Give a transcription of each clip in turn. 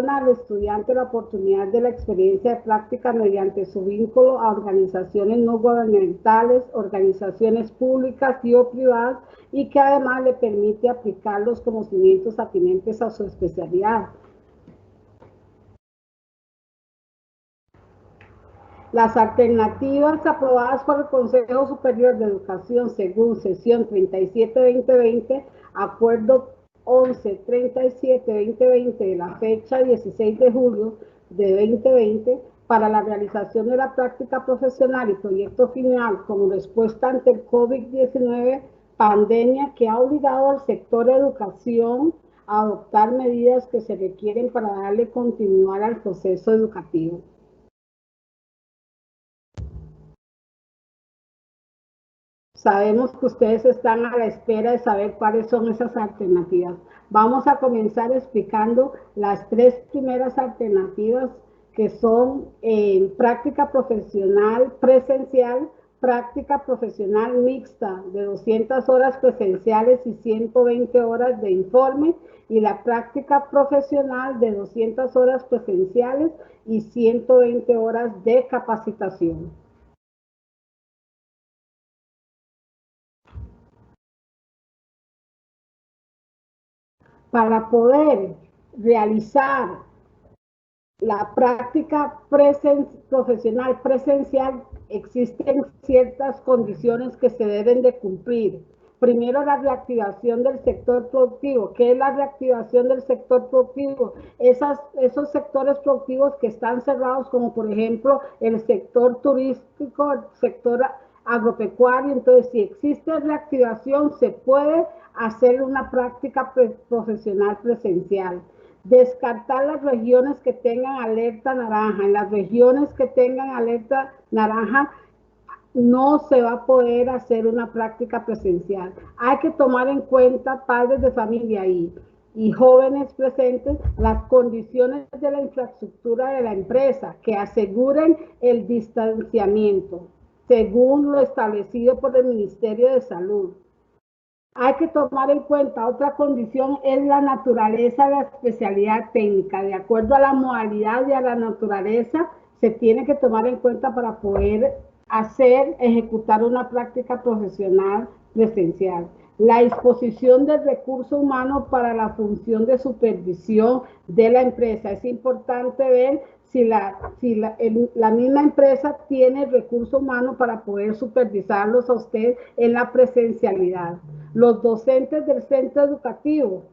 al estudiante la oportunidad de la experiencia de práctica mediante su vínculo a organizaciones no gubernamentales, organizaciones públicas y o privadas, y que además le permite aplicar los conocimientos atinentes a su especialidad. Las alternativas aprobadas por el Consejo Superior de Educación según sesión 37-2020, acuerdo 11-37-2020 de la fecha 16 de julio de 2020, para la realización de la práctica profesional y proyecto final como respuesta ante el COVID-19 pandemia, que ha obligado al sector de educación a adoptar medidas que se requieren para darle continuidad al proceso educativo. Sabemos que ustedes están a la espera de saber cuáles son esas alternativas. Vamos a comenzar explicando las tres primeras alternativas, que son práctica profesional presencial, práctica profesional mixta de 200 horas presenciales y 120 horas de informe, y la práctica profesional de 200 horas presenciales y 120 horas de capacitación. Para poder realizar la práctica profesional presencial, existen ciertas condiciones que se deben de cumplir. Primero, la reactivación del sector productivo. ¿Qué es la reactivación del sector productivo? Esos sectores productivos que están cerrados, como por ejemplo el sector turístico, el sector agropecuario. Entonces, si existe reactivación, se puede hacer una práctica profesional presencial. Descartar las regiones que tengan alerta naranja. En las regiones que tengan alerta naranja no se va a poder hacer una práctica presencial. Hay que tomar en cuenta, padres de familia y jóvenes presentes, las condiciones de la infraestructura de la empresa que aseguren el distanciamiento según lo establecido por el Ministerio de Salud. Hay que tomar en cuenta otra condición, es la naturaleza de la especialidad técnica. De acuerdo a la modalidad y a la naturaleza, se tiene que tomar en cuenta para poder ejecutar una práctica profesional presencial. La disposición del recurso humano para la función de supervisión de la empresa. Es importante ver si la misma empresa tiene recurso humano para poder supervisarlos a usted en la presencialidad. Los docentes del centro educativo,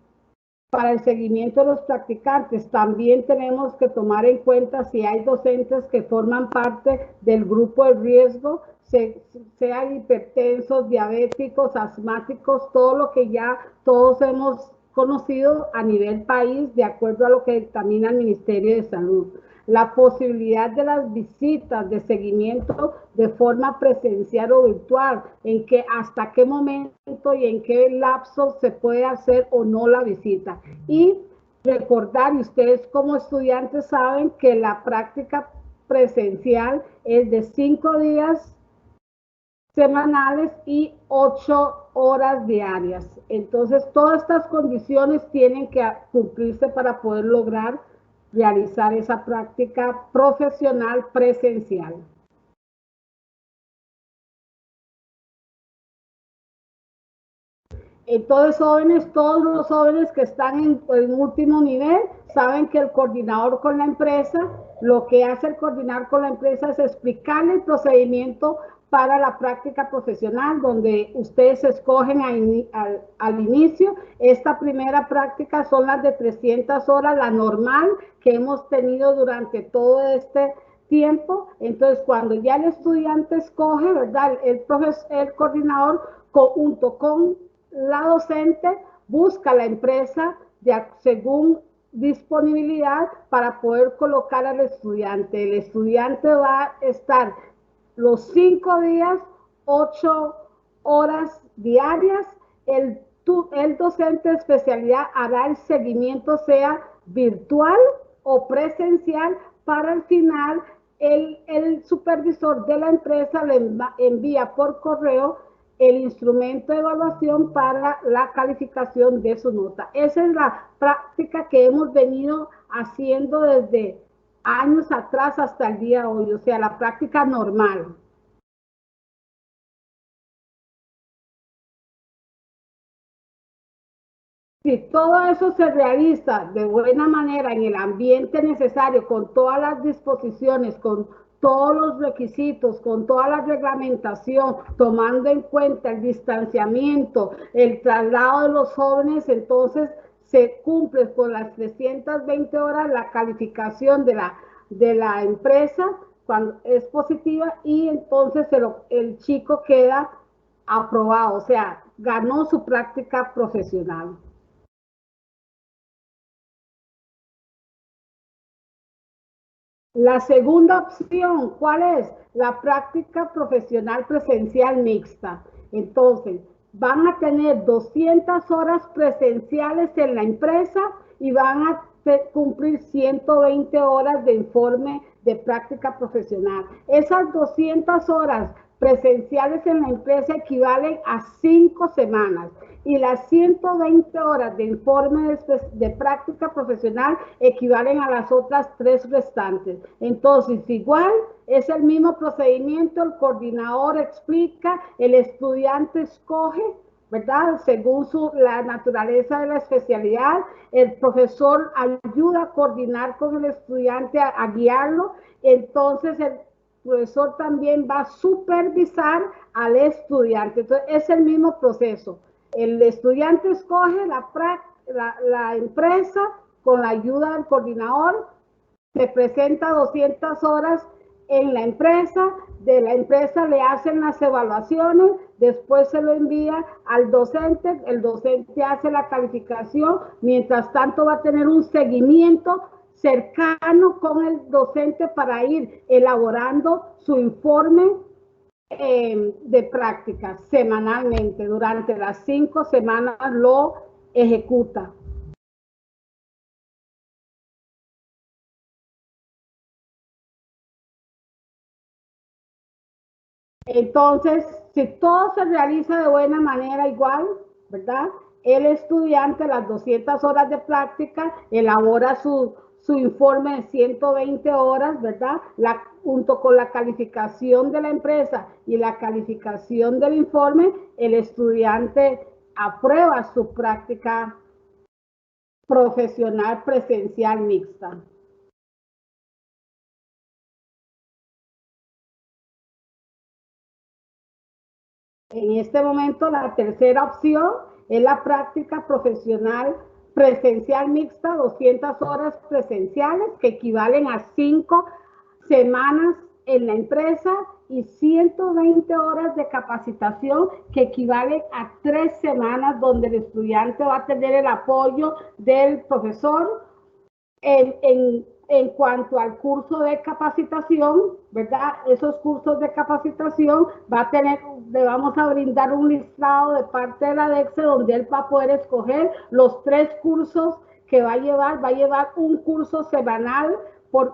para el seguimiento de los practicantes, también tenemos que tomar en cuenta si hay docentes que forman parte del grupo de riesgo, sean hipertensos, diabéticos, asmáticos, todo lo que ya todos hemos conocido a nivel país, de acuerdo a lo que dictamina el Ministerio de Salud. La posibilidad de las visitas de seguimiento de forma presencial o virtual, en que hasta qué momento y en qué lapso se puede hacer o no la visita. Y recordar, y ustedes como estudiantes saben, que la práctica presencial es de 5 días semanales y 8 horas diarias. Entonces, todas estas condiciones tienen que cumplirse para poder lograr realizar esa práctica profesional presencial. Entonces, jóvenes, todos los jóvenes que están en último nivel saben que el coordinador con la empresa, lo que hace el coordinar con la empresa es explicarle el procedimiento para la práctica profesional, donde ustedes escogen al inicio. Esta primera práctica son las de 300 horas, la normal que hemos tenido durante todo este tiempo. Entonces, cuando ya el estudiante escoge, ¿verdad? El coordinador, junto con la docente, busca la empresa según disponibilidad para poder colocar al estudiante. El estudiante va a estar los 5 días, 8 horas diarias. El docente de especialidad hará el seguimiento, sea virtual o presencial. Para el final, el supervisor de la empresa le envía por correo el instrumento de evaluación para la calificación de su nota. Esa es la práctica que hemos venido haciendo desde años atrás hasta el día de hoy, o sea, la práctica normal. Si todo eso se realiza de buena manera en el ambiente necesario, con todas las disposiciones, con todos los requisitos, con toda la reglamentación, tomando en cuenta el distanciamiento, el traslado de los jóvenes, entonces se cumple con las 320 horas la calificación de la empresa cuando es positiva y entonces el chico queda aprobado, o sea, ganó su práctica profesional. La segunda opción, ¿cuál es? La práctica profesional presencial mixta. Entonces, van a tener 200 horas presenciales en la empresa y van a cumplir 120 horas de informe de práctica profesional. Esas 200 horas presenciales en la empresa equivalen a 5 semanas y las 120 horas de informe de práctica profesional equivalen a las otras 3 restantes. Entonces, igual es el mismo procedimiento, el coordinador explica, el estudiante escoge, ¿verdad? Según la naturaleza de la especialidad, el profesor ayuda a coordinar con el estudiante, a guiarlo, entonces el profesor también va a supervisar al estudiante. Entonces, es el mismo proceso. El estudiante escoge la empresa con la ayuda del coordinador, se presenta 200 horas en la empresa, de la empresa le hacen las evaluaciones, después se lo envía al docente, el docente hace la calificación, mientras tanto va a tener un seguimiento cercano con el docente para ir elaborando su informe de práctica semanalmente. Durante las 5 semanas lo ejecuta. Entonces, si todo se realiza de buena manera igual, ¿verdad? El estudiante, las 200 horas de práctica, elabora su informe de 120 horas, ¿verdad? Junto con la calificación de la empresa y la calificación del informe, el estudiante aprueba su práctica profesional presencial mixta. En este momento, la tercera opción es la práctica profesional presencial mixta, 200 horas presenciales que equivalen a 5 semanas en la empresa y 120 horas de capacitación que equivalen a 3 semanas donde el estudiante va a tener el apoyo del profesor en cuanto al curso de capacitación, ¿verdad? Esos cursos de capacitación le vamos a brindar un listado de parte de la DEXE donde él va a poder escoger los 3 cursos que va a llevar un curso semanal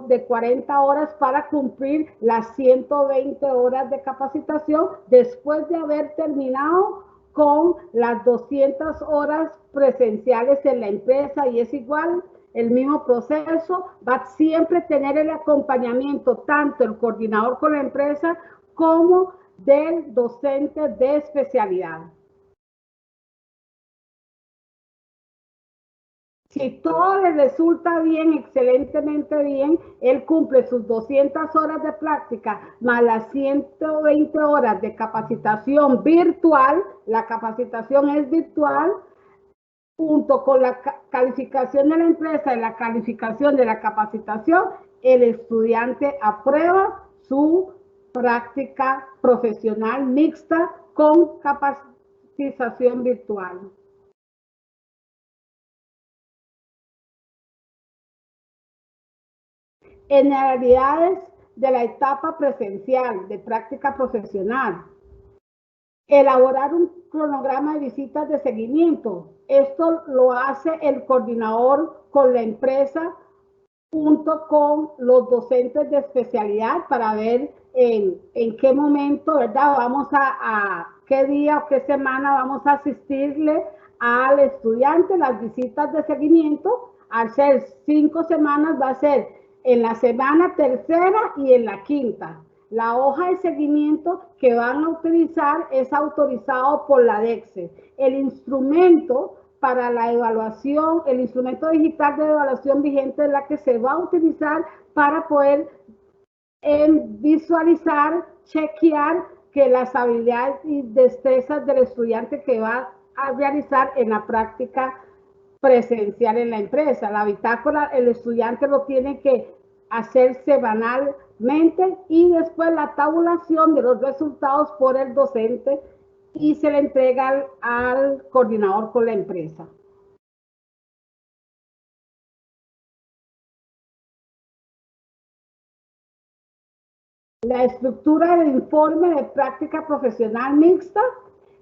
de 40 horas para cumplir las 120 horas de capacitación después de haber terminado con las 200 horas presenciales en la empresa y es igual el mismo proceso, va a siempre tener el acompañamiento tanto el coordinador con la empresa como del docente de especialidad. Si todo le resulta bien, excelentemente bien, él cumple sus 200 horas de práctica más las 120 horas de capacitación virtual, la capacitación es virtual, junto con la calificación de la empresa y la calificación de la capacitación, el estudiante aprueba su práctica profesional mixta con capacitación virtual. En realidades de la etapa presencial de práctica profesional, elaborar un cronograma de visitas de seguimiento. Esto lo hace el coordinador con la empresa junto con los docentes de especialidad para ver en qué momento, ¿verdad? Vamos a qué día o qué semana vamos a asistirle al estudiante. Las visitas de seguimiento, al ser 5 semanas, va a ser en la semana tercera y en la quinta. La hoja de seguimiento que van a utilizar es autorizado por la DECSE. El instrumento para la evaluación, el instrumento digital de evaluación vigente es la que se va a utilizar para poder visualizar, chequear que las habilidades y destrezas del estudiante que va a realizar en la práctica presencial en la empresa. La bitácora, el estudiante lo tiene que hacer semanalmente y después la tabulación de los resultados por el docente y se le entrega al coordinador con la empresa. La estructura del informe de práctica profesional mixta,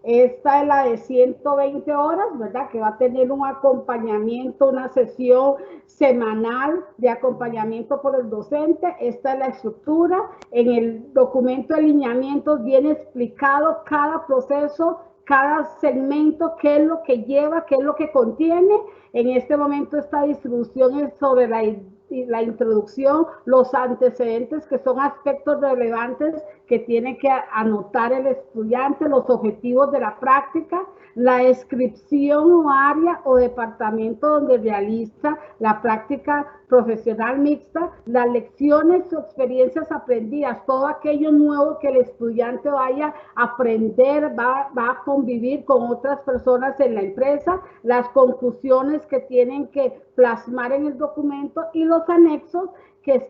esta es la de 120 horas, ¿verdad? Que va a tener un acompañamiento, una sesión semanal de acompañamiento por el docente. Esta es la estructura. En el documento de lineamientos viene explicado cada proceso, cada segmento, qué es lo que lleva, qué es lo que contiene. En este momento esta distribución es sobre la introducción, los antecedentes, que son aspectos relevantes que tiene que anotar el estudiante, los objetivos de la práctica, la descripción o área o departamento donde realiza la práctica profesional mixta, las lecciones o experiencias aprendidas, todo aquello nuevo que el estudiante vaya a aprender, va a convivir con otras personas en la empresa, las conclusiones que tienen que plasmar en el documento y los anexos que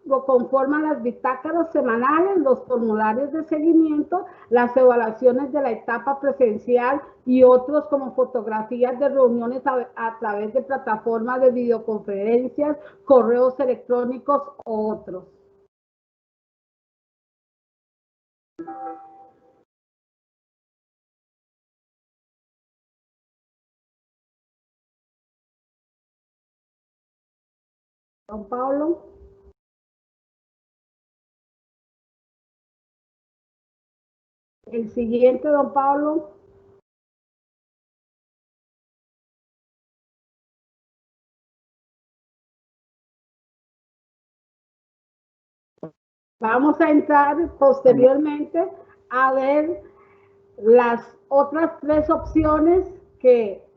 lo conforman las bitácoras semanales, los formularios de seguimiento, las evaluaciones de la etapa presencial y otros como fotografías de reuniones a través de plataformas de videoconferencias, correos electrónicos u otros. Don Pablo. El siguiente, don Pablo. Vamos a entrar posteriormente a ver las otras 3 opciones, que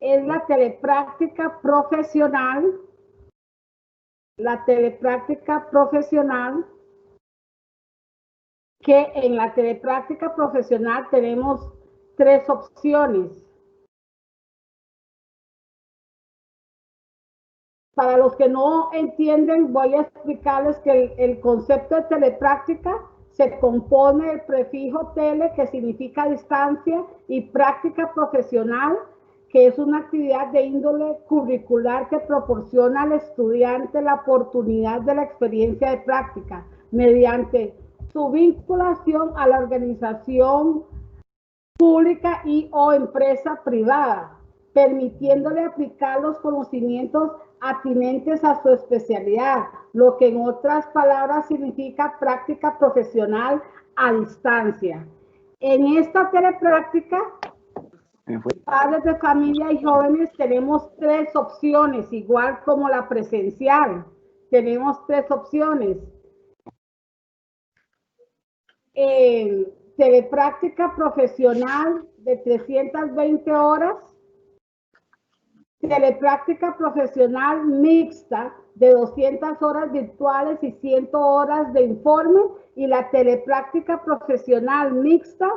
es la telepráctica profesional. La telepráctica profesional, que en la telepráctica profesional tenemos 3 opciones. Para los que no entienden, voy a explicarles que el concepto de telepráctica se compone del prefijo tele, que significa distancia, y práctica profesional, que es una actividad de índole curricular que proporciona al estudiante la oportunidad de la experiencia de práctica mediante su vinculación a la organización pública y o empresa privada, permitiéndole aplicar los conocimientos atinentes a su especialidad, lo que en otras palabras significa práctica profesional a distancia. En esta telepráctica, padres de familia y jóvenes, tenemos 3 opciones, igual como la presencial. Tenemos 3 opciones. Telepráctica profesional de 320 horas, telepráctica profesional mixta de 200 horas virtuales y 100 horas de informe, y la telepráctica profesional mixta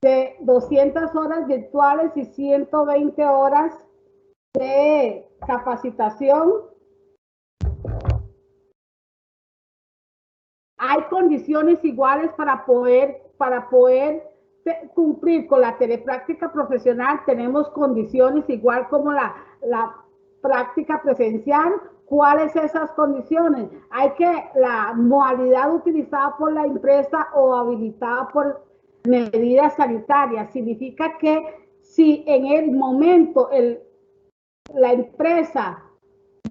de 200 horas virtuales y 120 horas de capacitación. Hay condiciones iguales para poder cumplir con la telepráctica profesional. Tenemos condiciones igual como la práctica presencial. ¿Cuáles son esas condiciones? Hay que la modalidad utilizada por la empresa o habilitada por medidas sanitarias. Significa que si en el momento la empresa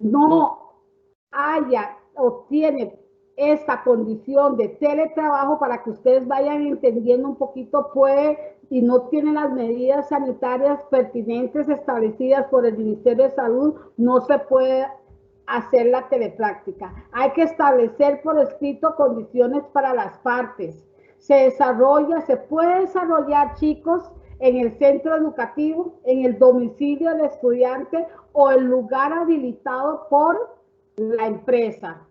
no haya o tiene esta condición de teletrabajo, para que ustedes vayan entendiendo un poquito, puede y no tiene las medidas sanitarias pertinentes establecidas por el Ministerio de Salud, no se puede hacer la telepráctica. Hay que establecer por escrito condiciones para las partes. Se puede desarrollar, chicos, en el centro educativo, en el domicilio del estudiante o el lugar habilitado por la empresa.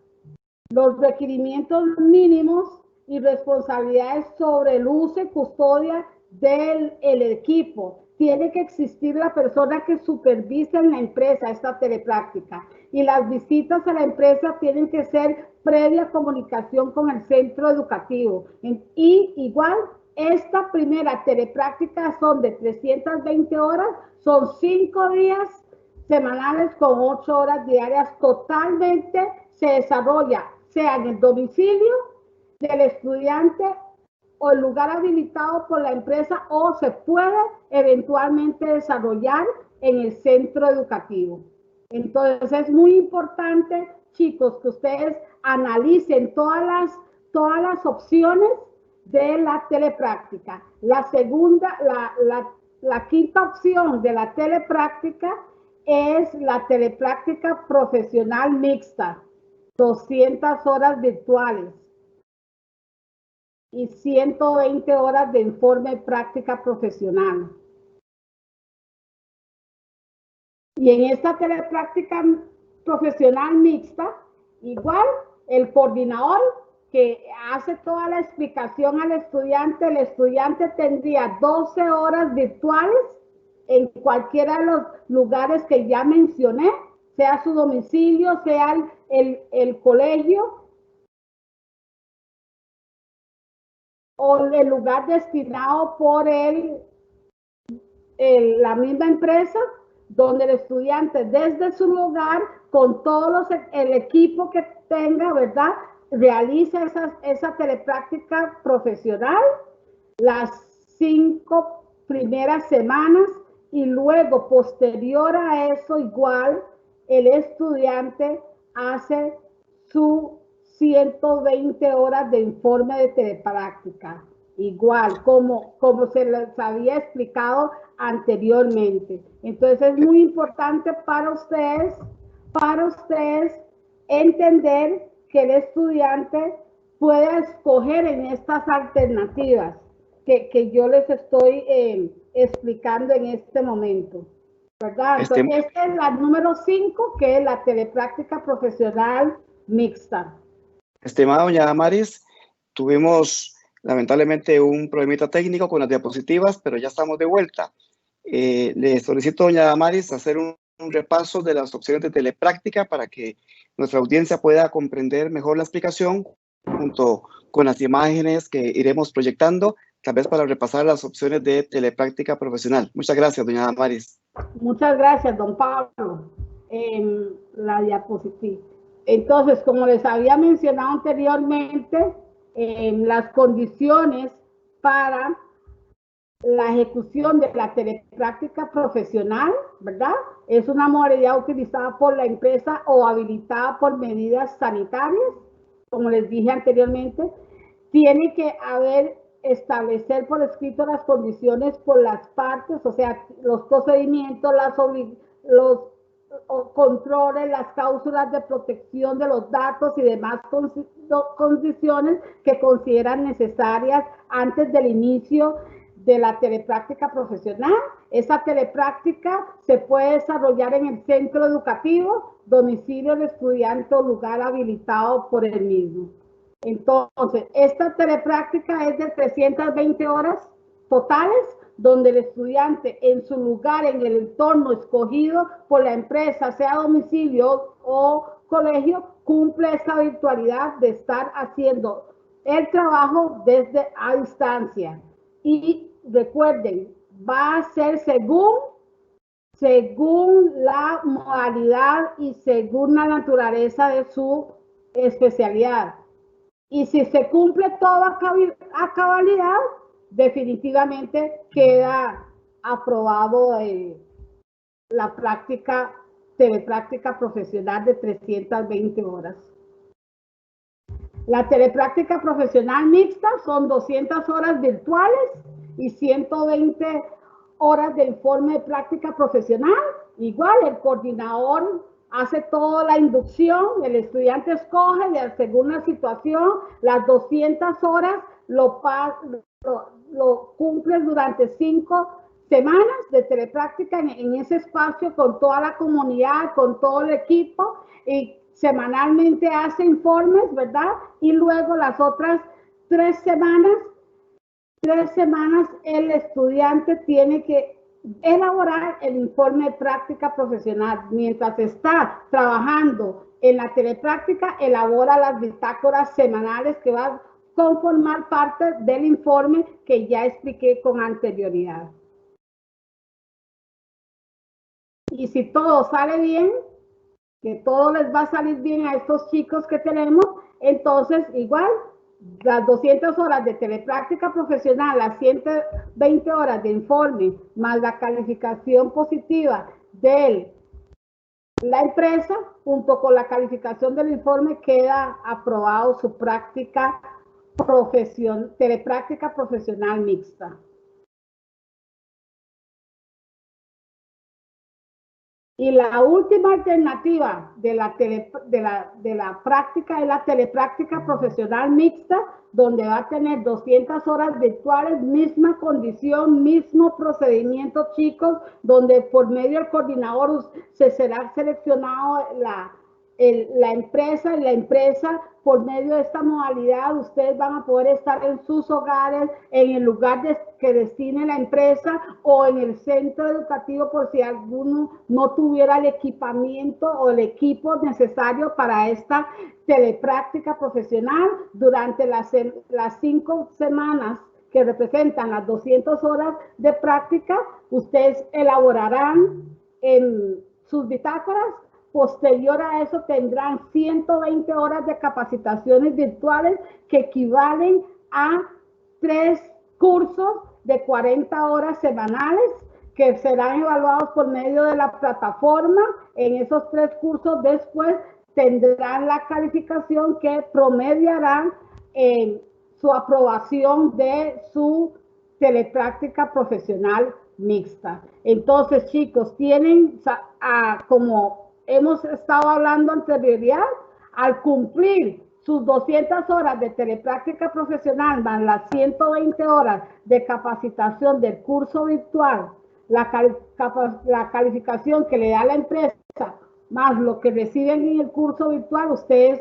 Los requerimientos mínimos y responsabilidades sobre el uso y custodia del equipo. Tiene que existir la persona que supervisa en la empresa esta telepráctica, y las visitas a la empresa tienen que ser previa comunicación con el centro educativo. Y igual, esta primera telepráctica son de 320 horas, son 5 días semanales con 8 horas diarias, totalmente se desarrolla, sea en el domicilio del estudiante o el lugar habilitado por la empresa, o se puede eventualmente desarrollar en el centro educativo. Entonces es muy importante, chicos, que ustedes analicen todas las opciones de la telepráctica. La segunda, la quinta opción de la telepráctica es la telepráctica profesional mixta, 200 horas virtuales y 120 horas de informe práctica profesional. Y en esta telepráctica profesional mixta, igual el coordinador que hace toda la explicación al estudiante, el estudiante tendría 12 horas virtuales en cualquiera de los lugares que ya mencioné, sea su domicilio, sea el colegio o el lugar destinado por la misma empresa, donde el estudiante desde su lugar, con todo el equipo que tenga, ¿verdad?, realiza esa telepráctica profesional las 5 primeras semanas, y luego, posterior a eso, igual, el estudiante hace su 120 horas de informe de telepráctica, igual como se les había explicado anteriormente. Entonces es muy importante para ustedes entender que el estudiante pueda escoger en estas alternativas que yo les estoy explicando en este momento, ¿verdad? Entonces, esta es la número 5, que es la telepráctica profesional mixta. Estimada doña Damaris, tuvimos lamentablemente un problemita técnico con las diapositivas, pero ya estamos de vuelta. Le solicito, doña Damaris, hacer un repaso de las opciones de telepráctica para que nuestra audiencia pueda comprender mejor la explicación, junto con las imágenes que iremos proyectando, tal vez para repasar las opciones de telepráctica profesional. Muchas gracias, doña Damaris. Muchas gracias, don Pablo. La diapositiva. Entonces, como les había mencionado anteriormente, las condiciones para la ejecución de la telepráctica profesional, ¿verdad?, es una modalidad utilizada por la empresa o habilitada por medidas sanitarias, como les dije anteriormente. Tiene que establecer por escrito las condiciones por las partes, o sea, los procedimientos, los controles, las cláusulas de protección de los datos y demás condiciones que consideran necesarias antes del inicio de la telepráctica profesional. Esa telepráctica se puede desarrollar en el centro educativo, domicilio del estudiante o lugar habilitado por el mismo. Entonces, esta telepráctica es de 320 horas totales, donde el estudiante en su lugar, en el entorno escogido por la empresa, sea domicilio o colegio, cumple esta virtualidad de estar haciendo el trabajo desde a distancia. Y recuerden, va a ser según la modalidad y según la naturaleza de su especialidad. Y si se cumple todo a cabalidad, definitivamente queda aprobado la práctica telepráctica profesional de 320 horas. La telepráctica profesional mixta son 200 horas virtuales y 120 horas de informe de práctica profesional. Igual el coordinador hace toda la inducción, el estudiante escoge según la situación, las 200 horas lo cumples durante 5 semanas de telepráctica en ese espacio con toda la comunidad, con todo el equipo, y semanalmente hace informes, ¿verdad? Y luego las otras 3 semanas el estudiante tiene que elaborar el informe de práctica profesional. Mientras está trabajando en la telepráctica, elabora las bitácoras semanales que van a conformar parte del informe que ya expliqué con anterioridad. Y si todo sale bien, que todo les va a salir bien a estos chicos que tenemos, entonces igual las 200 horas de telepráctica profesional, las 120 horas de informe, más la calificación positiva de la empresa, junto con la calificación del informe, queda aprobado su práctica telepráctica profesional mixta. Y la última alternativa de la práctica es la telepráctica profesional mixta, donde va a tener 200 horas virtuales, misma condición, mismo procedimiento, chicos, donde por medio del coordinador se será seleccionado la empresa, y la empresa, por medio de esta modalidad, ustedes van a poder estar en sus hogares, en el lugar que destine la empresa, o en el centro educativo, por si alguno no tuviera el equipamiento o el equipo necesario para esta telepráctica profesional. Durante las 5 semanas que representan las 200 horas de práctica, ustedes elaborarán en sus bitácoras. Posterior a eso tendrán 120 horas de capacitaciones virtuales que equivalen a 3 cursos de 40 horas semanales que serán evaluados por medio de la plataforma. En esos 3 cursos después tendrán la calificación que promediarán en su aprobación de su telepráctica profesional mixta. Entonces, chicos, tienen como hemos estado hablando anterioridad, al cumplir sus 200 horas de telepráctica profesional más las 120 horas de capacitación del curso virtual, la calificación que le da la empresa más lo que reciben en el curso virtual, ustedes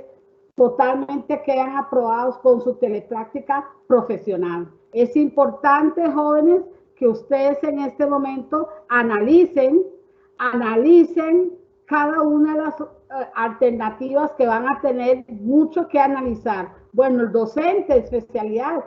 totalmente quedan aprobados con su telepráctica profesional. Es importante, jóvenes, que ustedes en este momento analicen cada una de las alternativas que van a tener mucho que analizar. Bueno, el docente de especialidad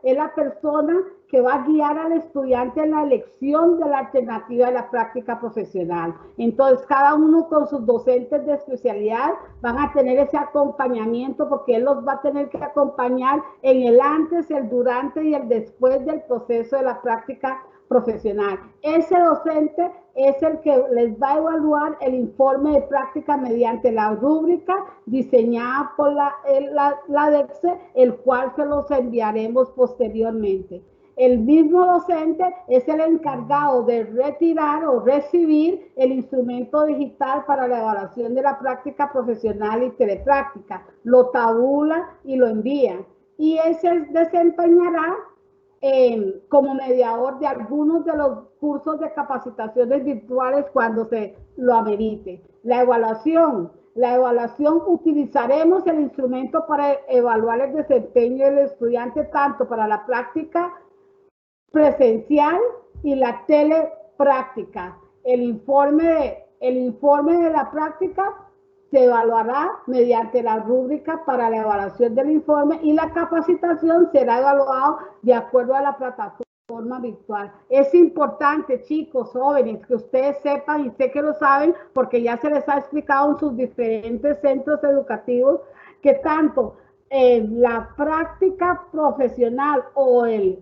es la persona que va a guiar al estudiante en la elección de la alternativa de la práctica profesional. Entonces, cada uno con sus docentes de especialidad van a tener ese acompañamiento, porque él los va a tener que acompañar en el antes, el durante y el después del proceso de la práctica profesional. Ese docente es el que les va a evaluar el informe de práctica mediante la rúbrica diseñada por la DECSE, el cual se los enviaremos posteriormente. El mismo docente es el encargado de retirar o recibir el instrumento digital para la evaluación de la práctica profesional y telepráctica. Lo tabula y lo envía. Y ese desempeñará como mediador de algunos de los cursos de capacitaciones virtuales cuando se lo amerite. La evaluación, utilizaremos el instrumento para evaluar el desempeño del estudiante tanto para la práctica presencial y la telepráctica. El informe de la práctica se evaluará mediante la rúbrica para la evaluación del informe, y la capacitación será evaluada de acuerdo a la plataforma virtual. Es importante, chicos, jóvenes, que ustedes sepan, y sé que lo saben porque ya se les ha explicado en sus diferentes centros educativos, que tanto la práctica profesional o el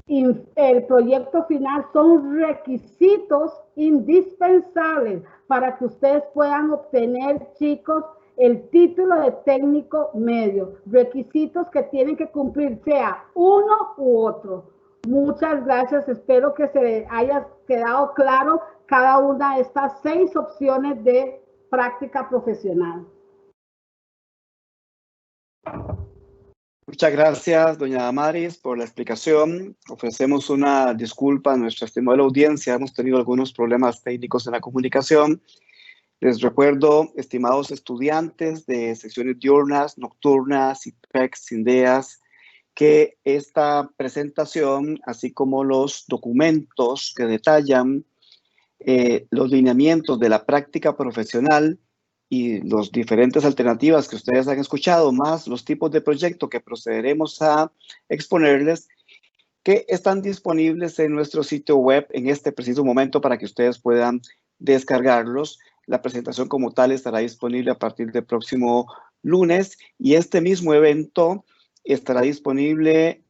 el proyecto final son requisitos indispensables para que ustedes puedan obtener, chicos, el título de técnico medio. Requisitos que tienen que cumplir, sea uno u otro. Muchas gracias. Espero que se haya quedado claro cada una de estas 6 opciones de práctica profesional. Muchas gracias, doña Damaris, por la explicación. Ofrecemos una disculpa a nuestra estimada audiencia. Hemos tenido algunos problemas técnicos en la comunicación. Les recuerdo, estimados estudiantes de secciones diurnas, nocturnas, IPEX, INDEAS, que esta presentación, así como los documentos que detallan los lineamientos de la práctica profesional y las diferentes alternativas que ustedes han escuchado, más los tipos de proyecto que procederemos a exponerles, que están disponibles en nuestro sitio web en este preciso momento para que ustedes puedan descargarlos. La presentación como tal estará disponible a partir del próximo lunes y este mismo evento estará disponible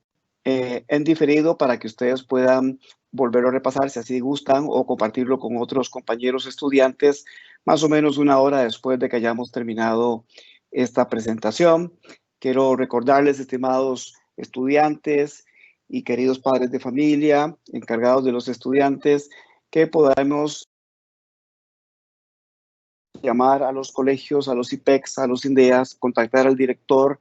en diferido para que ustedes puedan volverlo a repasar si así gustan o compartirlo con otros compañeros estudiantes más o menos una hora después de que hayamos terminado esta presentación. Quiero recordarles, estimados estudiantes y queridos padres de familia, encargados de los estudiantes, que podamos llamar a los colegios, a los IPEX, a los INDEAS, contactar al director,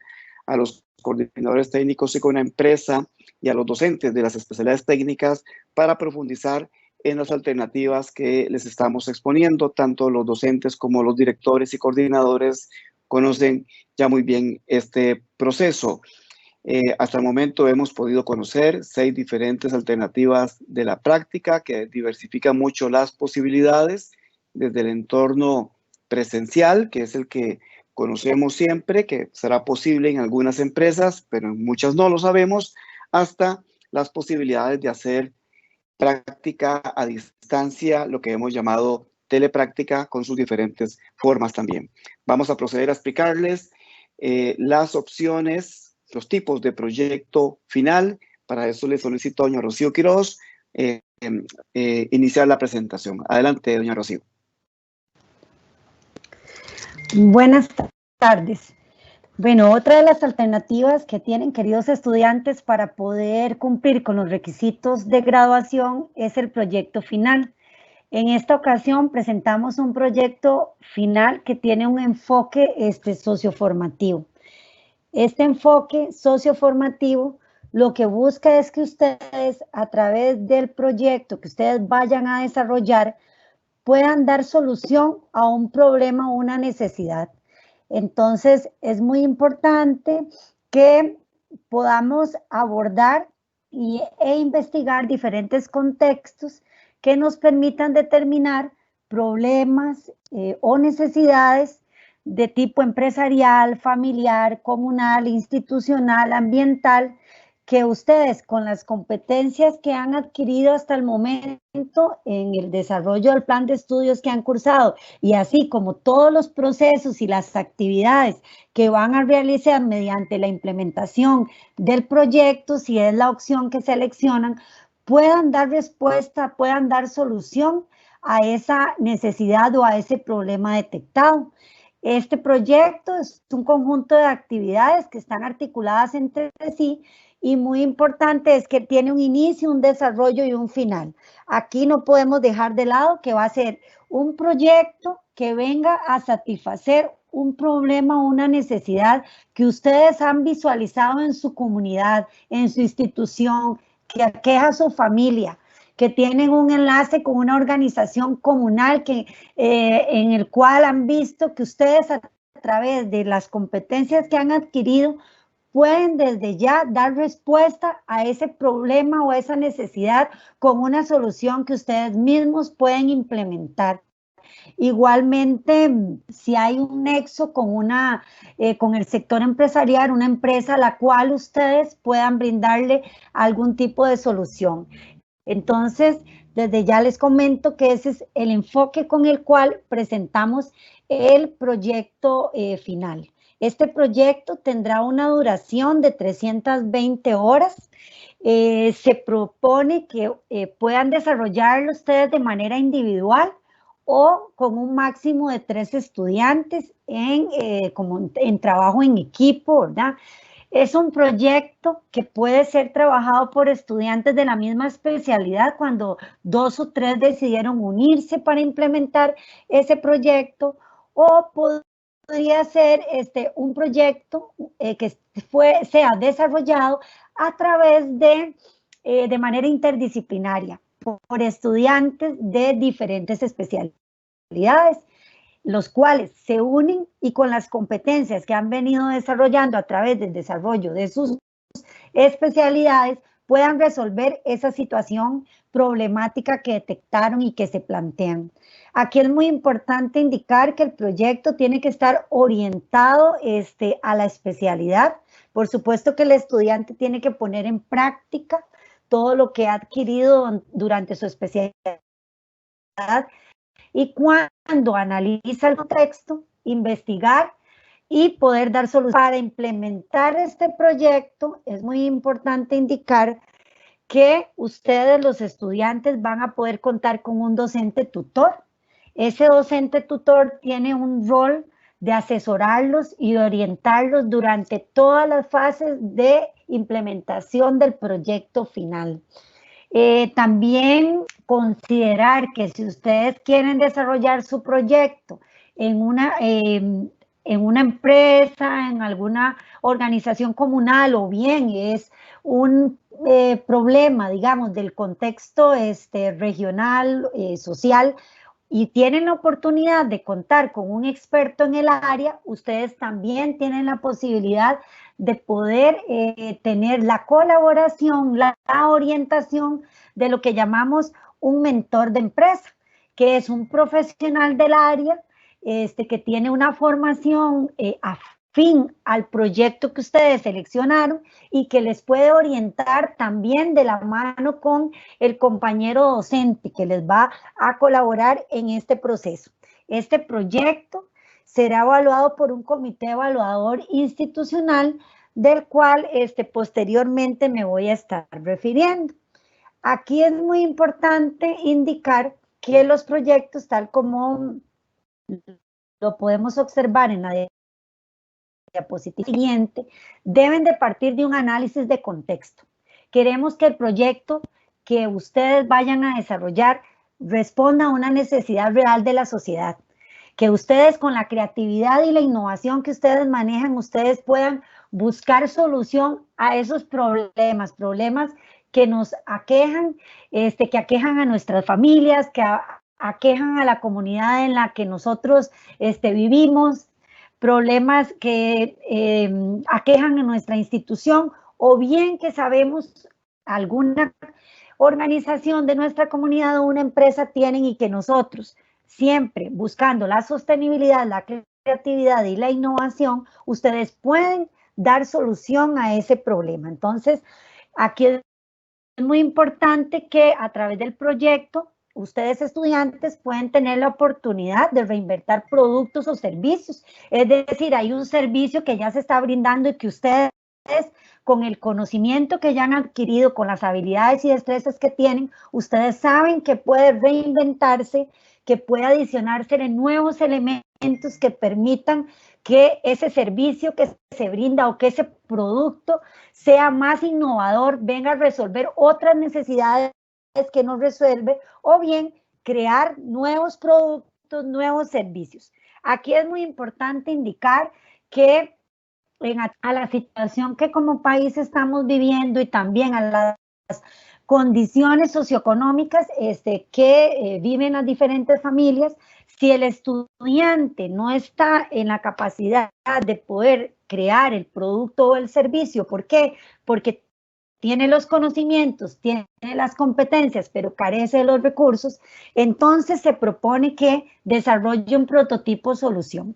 a los coordinadores técnicos y con la empresa y a los docentes de las especialidades técnicas para profundizar en las alternativas que les estamos exponiendo. Tanto los docentes como los directores y coordinadores conocen ya muy bien este proceso. Hasta el momento hemos podido conocer 6 diferentes alternativas de la práctica que diversifican mucho las posibilidades desde el entorno presencial, que es el que conocemos siempre, que será posible en algunas empresas, pero en muchas no lo sabemos, hasta las posibilidades de hacer práctica a distancia, lo que hemos llamado telepráctica, con sus diferentes formas también. Vamos a proceder a explicarles las opciones, los tipos de proyecto final. Para eso le solicito a doña Rocío Quiroz iniciar la presentación. Adelante, doña Rocío. Buenas tardes. Bueno, otra de las alternativas que tienen, queridos estudiantes, para poder cumplir con los requisitos de graduación es el proyecto final. En esta ocasión presentamos un proyecto final que tiene un enfoque socioformativo. Este enfoque socioformativo lo que busca es que ustedes, a través del proyecto que ustedes vayan a desarrollar, puedan dar solución a un problema o una necesidad. Entonces, es muy importante que podamos abordar e investigar diferentes contextos que nos permitan determinar problemas o necesidades de tipo empresarial, familiar, comunal, institucional, ambiental, que ustedes con las competencias que han adquirido hasta el momento en el desarrollo del plan de estudios que han cursado y así como todos los procesos y las actividades que van a realizar mediante la implementación del proyecto, si es la opción que seleccionan, puedan dar respuesta, puedan dar solución a esa necesidad o a ese problema detectado. Este proyecto es un conjunto de actividades que están articuladas entre sí y muy importante es que tiene un inicio, un desarrollo y un final. Aquí no podemos dejar de lado que va a ser un proyecto que venga a satisfacer un problema o una necesidad que ustedes han visualizado en su comunidad, en su institución, que aqueja a su familia, que tienen un enlace con una organización comunal en el cual han visto que ustedes a través de las competencias que han adquirido pueden desde ya dar respuesta a ese problema o a esa necesidad con una solución que ustedes mismos pueden implementar. Igualmente, si hay un nexo con el sector empresarial, una empresa a la cual ustedes puedan brindarle algún tipo de solución. Entonces, desde ya les comento que ese es el enfoque con el cual presentamos el proyecto final. Este proyecto tendrá una duración de 320 horas. Se propone que puedan desarrollarlo ustedes de manera individual o con un máximo de 3 estudiantes en trabajo en equipo, ¿verdad? Es un proyecto que puede ser trabajado por estudiantes de la misma especialidad cuando 2 o 3 decidieron unirse para implementar ese proyecto, o podría ser un proyecto que sea desarrollado a través de manera interdisciplinaria por estudiantes de diferentes especialidades, los cuales se unen y con las competencias que han venido desarrollando a través del desarrollo de sus especialidades puedan resolver esa situación problemática que detectaron y que se plantean. Aquí es muy importante indicar que el proyecto tiene que estar orientado a la especialidad. Por supuesto que el estudiante tiene que poner en práctica todo lo que ha adquirido durante su especialidad, y cuando analiza el contexto, investigar y poder dar soluciones. Para implementar este proyecto es muy importante indicar que ustedes, los estudiantes, van a poder contar con un docente tutor. Ese docente tutor tiene un rol de asesorarlos y de orientarlos durante todas las fases de implementación del proyecto final. También considerar que si ustedes quieren desarrollar su proyecto en una empresa, en alguna organización comunal, o bien es un problema, digamos, del contexto regional, social, y tienen la oportunidad de contar con un experto en el área, ustedes también tienen la posibilidad de poder tener la colaboración, la orientación de lo que llamamos un mentor de empresa, que es un profesional del área que tiene una formación afín al proyecto que ustedes seleccionaron y que les puede orientar también de la mano con el compañero docente que les va a colaborar en este proceso. Este proyecto será evaluado por un comité evaluador institucional del cual posteriormente me voy a estar refiriendo. Aquí es muy importante indicar que los proyectos, tal como lo podemos observar en la diapositiva siguiente, deben de partir de un análisis de contexto. Queremos que el proyecto que ustedes vayan a desarrollar responda a una necesidad real de la sociedad, que ustedes con la creatividad y la innovación que ustedes manejan, ustedes puedan buscar solución a esos problemas que nos aquejan, que aquejan a nuestras familias, que aquejan a la comunidad en la que nosotros vivimos, problemas que aquejan a nuestra institución, o bien que sabemos alguna organización de nuestra comunidad o una empresa tienen y que nosotros, siempre buscando la sostenibilidad, la creatividad y la innovación, ustedes pueden dar solución a ese problema. Entonces, aquí es muy importante que a través del proyecto, ustedes estudiantes pueden tener la oportunidad de reinventar productos o servicios. Es decir, hay un servicio que ya se está brindando y que ustedes, con el conocimiento que ya han adquirido, con las habilidades y destrezas que tienen, ustedes saben que puede reinventarse, que puede adicionarse en nuevos elementos que permitan que ese servicio que se brinda o que ese producto sea más innovador, venga a resolver otras necesidades que no resuelve, o bien crear nuevos productos, nuevos servicios. Aquí es muy importante indicar que a la situación que como país estamos viviendo y también a las condiciones socioeconómicas que viven las diferentes familias, si el estudiante no está en la capacidad de poder crear el producto o el servicio, ¿por qué? Porque tiene los conocimientos, tiene las competencias, pero carece de los recursos, entonces se propone que desarrolle un prototipo solución.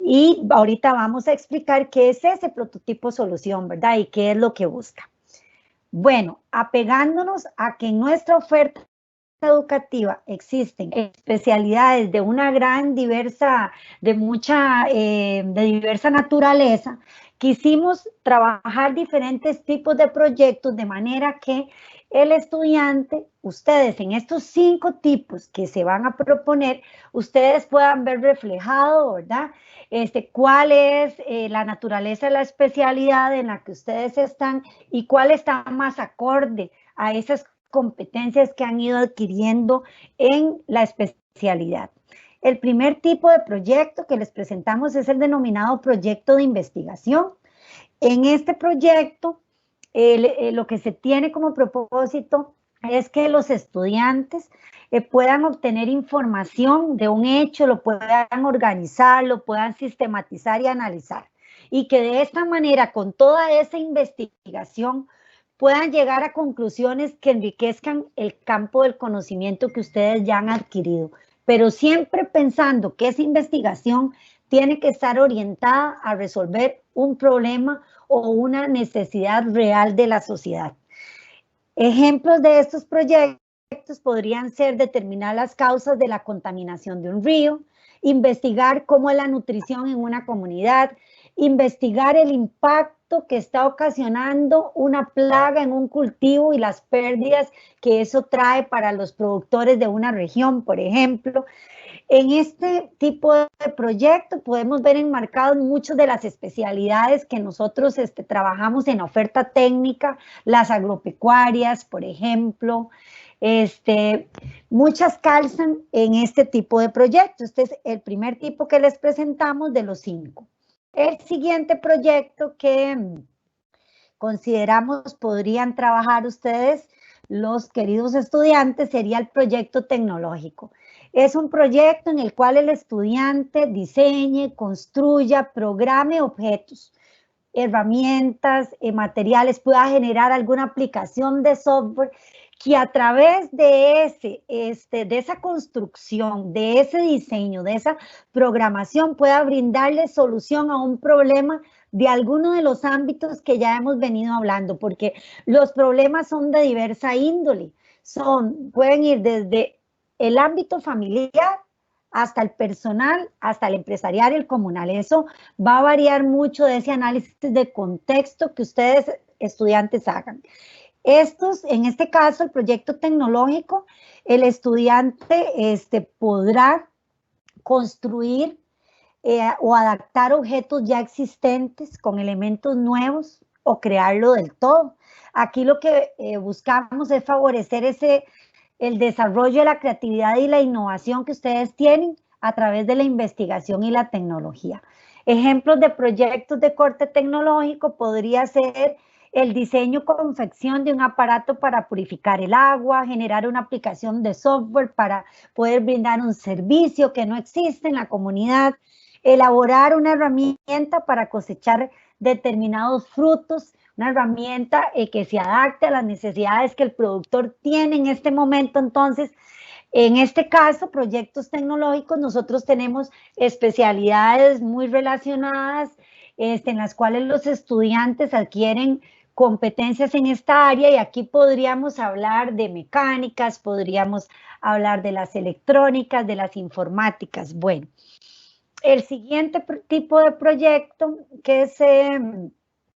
Y ahorita vamos a explicar qué es ese prototipo solución, ¿verdad? Y qué es lo que busca. Bueno, apegándonos a que en nuestra oferta educativa existen especialidades de una gran diversa naturaleza, quisimos trabajar diferentes tipos de proyectos de manera que el estudiante, ustedes en estos 5 tipos que se van a proponer, ustedes puedan ver reflejado, ¿verdad? Cuál es la naturaleza de la especialidad en la que ustedes están y cuál está más acorde a esas competencias que han ido adquiriendo en la especialidad. El primer tipo de proyecto que les presentamos es el denominado proyecto de investigación. En este proyecto, lo que se tiene como propósito es que los estudiantes puedan obtener información de un hecho, lo puedan organizar, lo puedan sistematizar y analizar. Y que de esta manera, con toda esa investigación, puedan llegar a conclusiones que enriquezcan el campo del conocimiento que ustedes ya han adquirido, pero siempre pensando que esa investigación tiene que estar orientada a resolver un problema o una necesidad real de la sociedad. Ejemplos de estos proyectos podrían ser determinar las causas de la contaminación de un río, investigar cómo es la nutrición en una comunidad, investigar el impacto que está ocasionando una plaga en un cultivo y las pérdidas que eso trae para los productores de una región, por ejemplo. En este tipo de proyecto podemos ver enmarcados muchas de las especialidades que nosotros trabajamos en la oferta técnica, las agropecuarias, por ejemplo. Muchas calzan en este tipo de proyectos. Este es el primer tipo que les presentamos de los 5. El siguiente proyecto que consideramos podrían trabajar ustedes, los queridos estudiantes, sería el proyecto tecnológico. Es un proyecto en el cual el estudiante diseñe, construya, programe objetos, herramientas, materiales, pueda generar alguna aplicación de software que a través de esa construcción, de ese diseño, de esa programación pueda brindarle solución a un problema de alguno de los ámbitos que ya hemos venido hablando, porque los problemas son de diversa índole, pueden ir desde el ámbito familiar hasta el personal, hasta el empresarial y el comunal. Eso va a variar mucho de ese análisis de contexto que ustedes, estudiantes, hagan. En este caso, el proyecto tecnológico, el estudiante podrá construir o adaptar objetos ya existentes con elementos nuevos o crearlo del todo. Aquí lo que buscamos es favorecer el desarrollo de la creatividad y la innovación que ustedes tienen a través de la investigación y la tecnología. Ejemplos de proyectos de corte tecnológico podría ser el diseño o confección de un aparato para purificar el agua, generar una aplicación de software para poder brindar un servicio que no existe en la comunidad, elaborar una herramienta para cosechar determinados frutos, una herramienta que se adapte a las necesidades que el productor tiene en este momento. Entonces, en este caso, proyectos tecnológicos, nosotros tenemos especialidades muy relacionadas en las cuales los estudiantes adquieren competencias en esta área, y aquí podríamos hablar de mecánicas, podríamos hablar de las electrónicas, de las informáticas. Bueno, el siguiente tipo de proyecto que se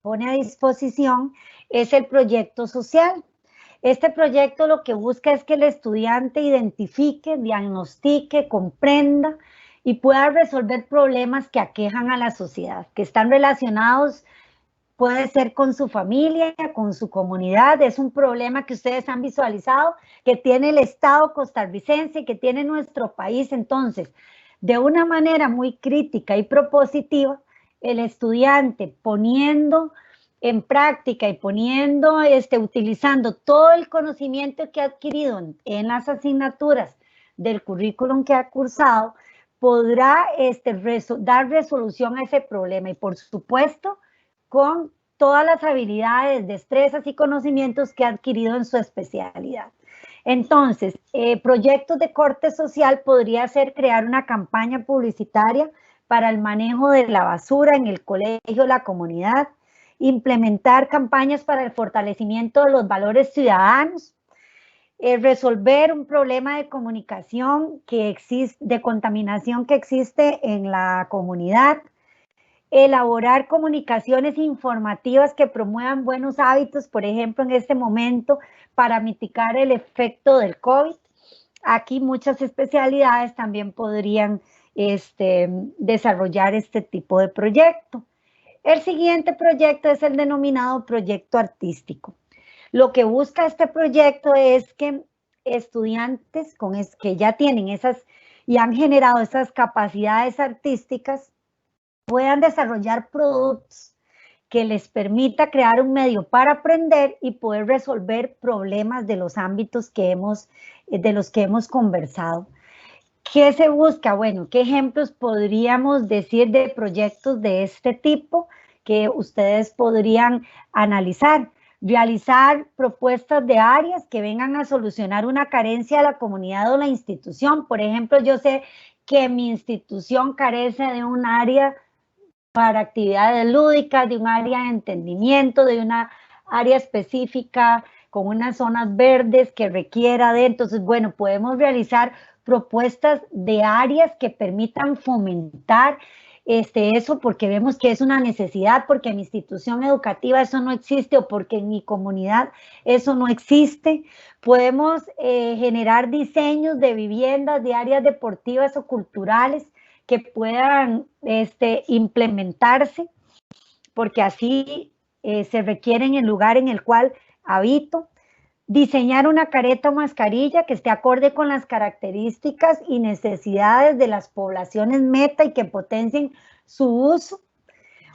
pone a disposición es el proyecto social. Este proyecto lo que busca es que el estudiante identifique, diagnostique, comprenda y pueda resolver problemas que aquejan a la sociedad, que están relacionados, puede ser con su familia, con su comunidad. Es un problema que ustedes han visualizado, que tiene el Estado costarricense, que tiene nuestro país. Entonces, de una manera muy crítica y propositiva, el estudiante poniendo en práctica y utilizando todo el conocimiento que ha adquirido en las asignaturas del currículum que ha cursado, podrá dar resolución a ese problema, y por supuesto con todas las habilidades, destrezas y conocimientos que ha adquirido en su especialidad. Entonces, proyectos de corte social podría ser crear una campaña publicitaria para el manejo de la basura en el colegio, la comunidad, implementar campañas para el fortalecimiento de los valores ciudadanos, resolver un problema de comunicación de contaminación que existe en la comunidad, elaborar comunicaciones informativas que promuevan buenos hábitos, por ejemplo, en este momento, para mitigar el efecto del COVID. Aquí muchas especialidades también podrían desarrollar este tipo de proyecto. El siguiente proyecto es el denominado proyecto artístico. Lo que busca este proyecto es que estudiantes que ya tienen esas y han generado esas capacidades artísticas puedan desarrollar productos que les permita crear un medio para aprender y poder resolver problemas de los ámbitos de los que hemos conversado. ¿Qué se busca? Bueno, ¿qué ejemplos podríamos decir de proyectos de este tipo que ustedes podrían analizar? Realizar propuestas de áreas que vengan a solucionar una carencia de la comunidad o la institución. Por ejemplo, yo sé que mi institución carece de un área para actividades lúdicas, de un área de entendimiento, de una área específica con unas zonas verdes que requiera de. Entonces, bueno, podemos realizar propuestas de áreas que permitan fomentar eso, porque vemos que es una necesidad, porque en mi institución educativa eso no existe o porque en mi comunidad eso no existe. Podemos generar diseños de viviendas, de áreas deportivas o culturales que puedan implementarse, porque así se requiere en el lugar en el cual habito. Diseñar una careta o mascarilla que esté acorde con las características y necesidades de las poblaciones meta y que potencien su uso.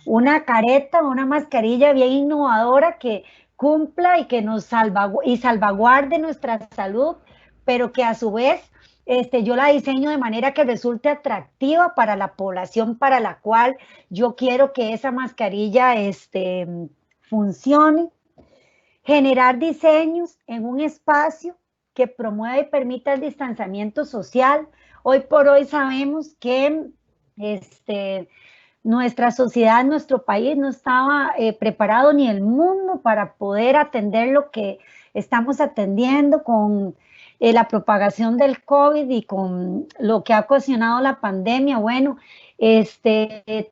Una careta o una mascarilla bien innovadora que cumpla y que nos salvaguarde nuestra salud, pero que a su vez yo la diseño de manera que resulte atractiva para la población para la cual yo quiero que esa mascarilla funcione. Generar diseños en un espacio que promueva y permita el distanciamiento social. Hoy por hoy sabemos que nuestra sociedad, nuestro país no estaba preparado ni el mundo para poder atender lo que estamos atendiendo con la propagación del COVID y con lo que ha ocasionado la pandemia. Bueno,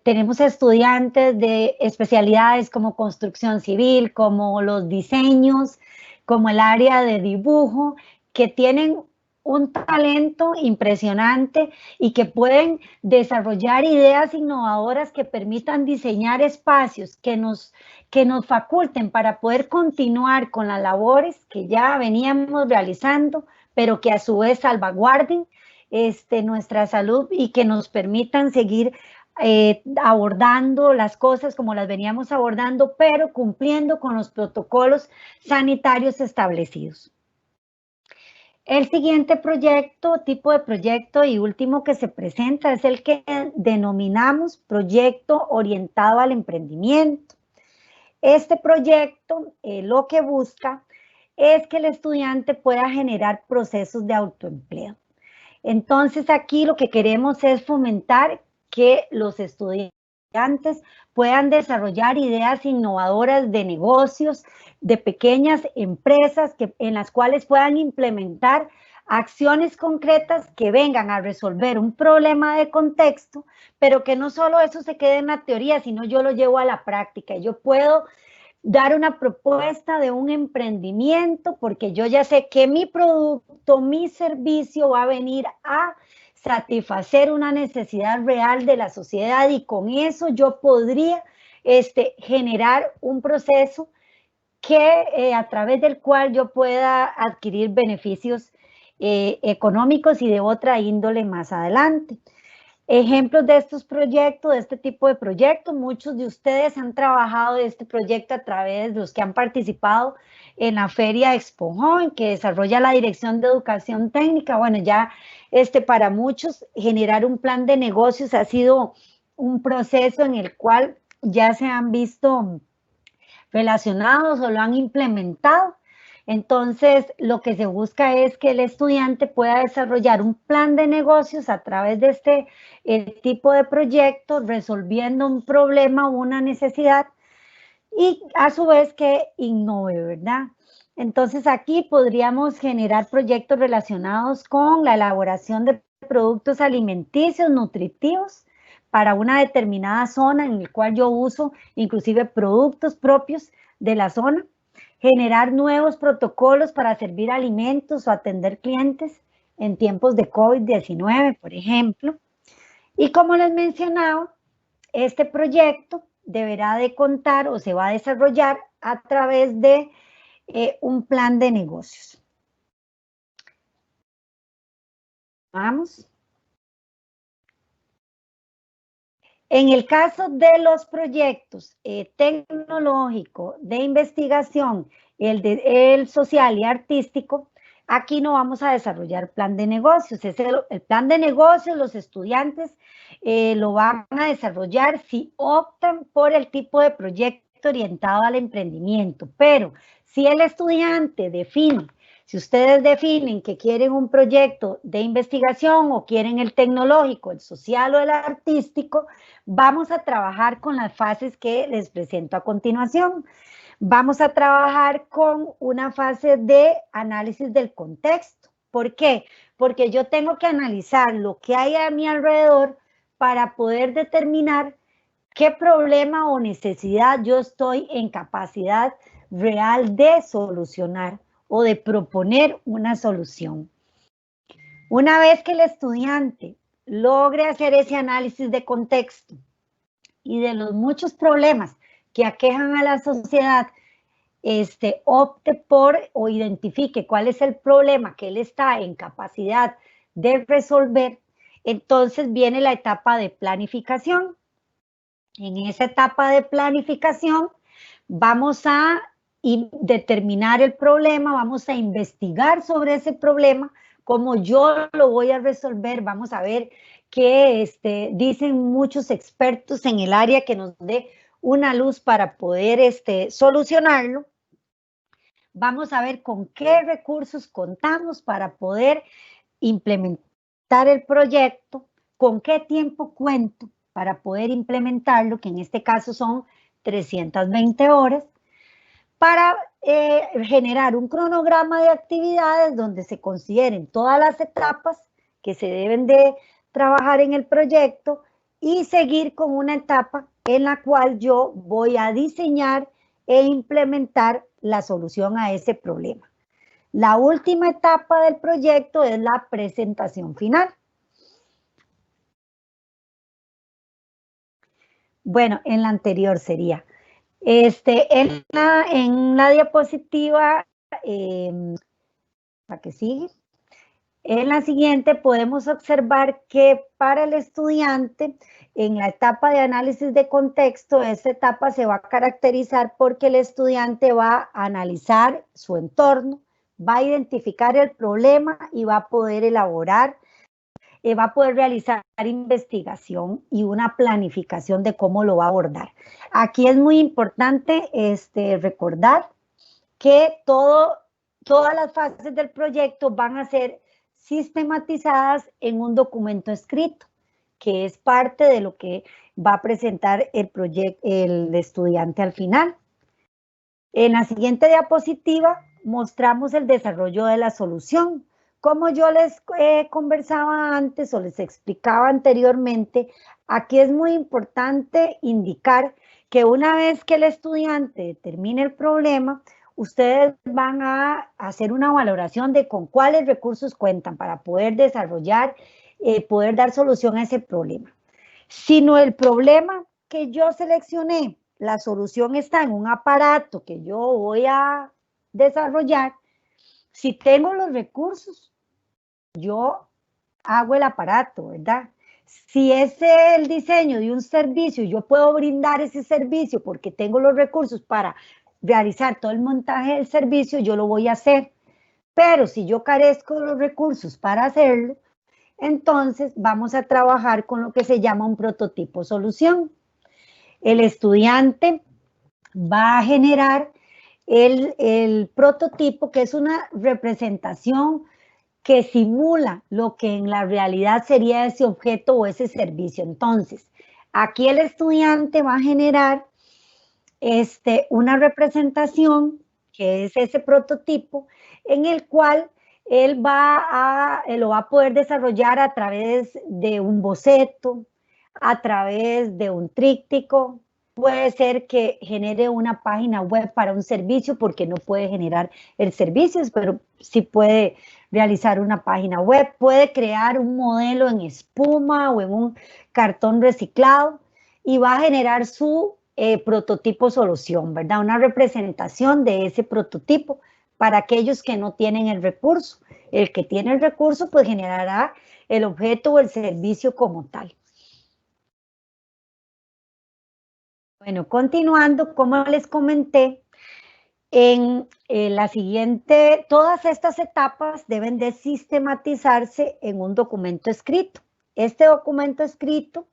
tenemos estudiantes de especialidades como construcción civil, como los diseños, como el área de dibujo, que tienen un talento impresionante y que pueden desarrollar ideas innovadoras que permitan diseñar espacios que nos faculten para poder continuar con las labores que ya veníamos realizando, pero que a su vez salvaguarden nuestra salud y que nos permitan seguir abordando las cosas como las veníamos abordando, pero cumpliendo con los protocolos sanitarios establecidos. El siguiente tipo de proyecto y último que se presenta es el que denominamos proyecto orientado al emprendimiento. Este proyecto lo que busca es que el estudiante pueda generar procesos de autoempleo. Entonces aquí lo que queremos es fomentar que los estudiantes puedan desarrollar ideas innovadoras de negocios, de pequeñas empresas en las cuales puedan implementar acciones concretas que vengan a resolver un problema de contexto, pero que no solo eso se quede en la teoría, sino yo lo llevo a la práctica. Yo puedo dar una propuesta de un emprendimiento porque yo ya sé que mi producto, mi servicio va a venir a satisfacer una necesidad real de la sociedad y con eso yo podría generar un proceso que a través del cual yo pueda adquirir beneficios económicos y de otra índole más adelante. Ejemplos de estos proyectos, de este tipo de proyectos, muchos de ustedes han trabajado de este proyecto a través de los que han participado en la Feria Expo Joven, que desarrolla la Dirección de Educación Técnica. Bueno, ya para muchos generar un plan de negocios ha sido un proceso en el cual ya se han visto relacionados o lo han implementado. Entonces, lo que se busca es que el estudiante pueda desarrollar un plan de negocios a través de este tipo de proyectos, resolviendo un problema o una necesidad y a su vez que innove, ¿verdad? Entonces, aquí podríamos generar proyectos relacionados con la elaboración de productos alimenticios, nutritivos, para una determinada zona en el cual yo uso inclusive productos propios de la zona, generar nuevos protocolos para servir alimentos o atender clientes en tiempos de COVID-19, por ejemplo. Y como les mencionaba, este proyecto deberá de contar o se va a desarrollar a través de un plan de negocios. Vamos. En el caso de los proyectos tecnológicos, de investigación, el social y artístico, aquí no vamos a desarrollar plan de negocios. El plan de negocios los estudiantes lo van a desarrollar si optan por el tipo de proyecto orientado al emprendimiento. Pero si el estudiante define, si ustedes definen que quieren un proyecto de investigación o quieren el tecnológico, el social o el artístico, vamos a trabajar con las fases que les presento a continuación. Vamos a trabajar con una fase de análisis del contexto. ¿Por qué? Porque yo tengo que analizar lo que hay a mi alrededor para poder determinar qué problema o necesidad yo estoy en capacidad real de solucionar o de proponer una solución. Una vez que el estudiante logre hacer ese análisis de contexto y de los muchos problemas que aquejan a la sociedad, opte por o identifique cuál es el problema que él está en capacidad de resolver, entonces viene la etapa de planificación. En esa etapa de planificación vamos a determinar el problema, vamos a investigar sobre ese problema, cómo yo lo voy a resolver. Vamos a ver qué dicen muchos expertos en el área que nos dé una luz para poder solucionarlo. Vamos a ver con qué recursos contamos para poder implementar el proyecto, con qué tiempo cuento para poder implementarlo, que en este caso son 320 horas, para generar un cronograma de actividades donde se consideren todas las etapas que se deben de trabajar en el proyecto y seguir con una etapa en la cual yo voy a diseñar e implementar la solución a ese problema. La última etapa del proyecto es la presentación final. Bueno, en la anterior sería. En la diapositiva, la que sigue, en la siguiente podemos observar que para el estudiante, en la etapa de análisis de contexto, esta etapa se va a caracterizar porque el estudiante va a analizar su entorno, va a identificar el problema y va a poder elaborar, va a poder realizar investigación y una planificación de cómo lo va a abordar. Aquí es muy importante recordar que todas las fases del proyecto van a ser sistematizadas en un documento escrito, que es parte de lo que va a presentar el estudiante al final. En la siguiente diapositiva mostramos el desarrollo de la solución. Como yo les conversaba antes o les explicaba anteriormente, aquí es muy importante indicar que una vez que el estudiante determine el problema, ustedes van a hacer una valoración de con cuáles recursos cuentan para poder desarrollar, poder dar solución a ese problema. Si no, el problema que yo seleccioné, la solución está en un aparato que yo voy a desarrollar. Si tengo los recursos, yo hago el aparato, ¿verdad? Si es el diseño de un servicio, yo puedo brindar ese servicio porque tengo los recursos para realizar todo el montaje del servicio, yo lo voy a hacer. Pero si yo carezco de los recursos para hacerlo, entonces vamos a trabajar con lo que se llama un prototipo solución. El estudiante va a generar el prototipo, que es una representación que simula lo que en la realidad sería ese objeto o ese servicio. Entonces, aquí el estudiante va a generar una representación, que es ese prototipo, en el cual él lo va a poder desarrollar a través de un boceto, a través de un tríptico, puede ser que genere una página web para un servicio porque no puede generar el servicio, pero sí puede realizar una página web, puede crear un modelo en espuma o en un cartón reciclado y va a generar su prototipo solución, ¿verdad? Una representación de ese prototipo para aquellos que no tienen el recurso. El que tiene el recurso pues generará el objeto o el servicio como tal. Bueno, continuando, como les comenté, en la siguiente, todas estas etapas deben de sistematizarse en un documento escrito. Este documento escrito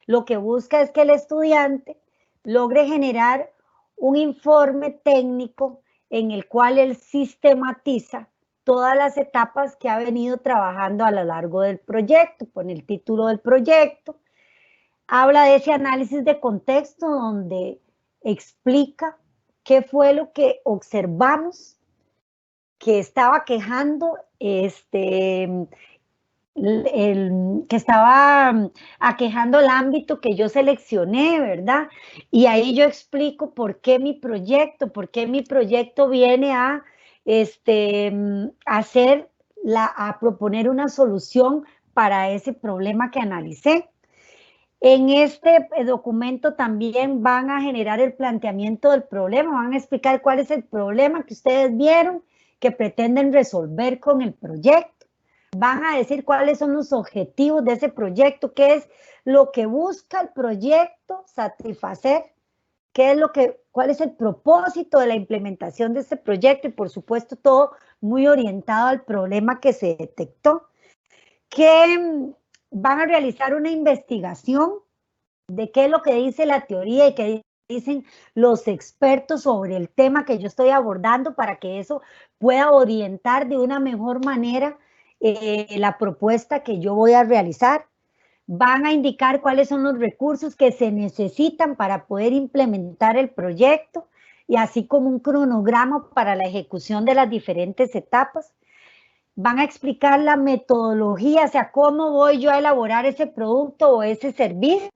lo que busca es que el estudiante logre generar un informe técnico en el cual él sistematiza todas las etapas que ha venido trabajando a lo largo del proyecto, pone el título del proyecto, habla de ese análisis de contexto donde explica qué fue lo que observamos que estaba quejando, que estaba aquejando el ámbito que yo seleccioné, ¿verdad? Y ahí yo explico por qué mi proyecto viene a a proponer una solución para ese problema que analicé. En este documento también van a generar el planteamiento del problema, van a explicar cuál es el problema que ustedes vieron, que pretenden resolver con el proyecto. Van a decir cuáles son los objetivos de ese proyecto, qué es lo que busca el proyecto satisfacer, cuál es el propósito de la implementación de este proyecto y por supuesto todo muy orientado al problema que se detectó. Que van a realizar una investigación de qué es lo que dice la teoría y qué dicen los expertos sobre el tema que yo estoy abordando para que eso pueda orientar de una mejor manera la propuesta que yo voy a realizar. Van a indicar cuáles son los recursos que se necesitan para poder implementar el proyecto y así como un cronograma para la ejecución de las diferentes etapas. Van a explicar la metodología, o sea, cómo voy yo a elaborar ese producto o ese servicio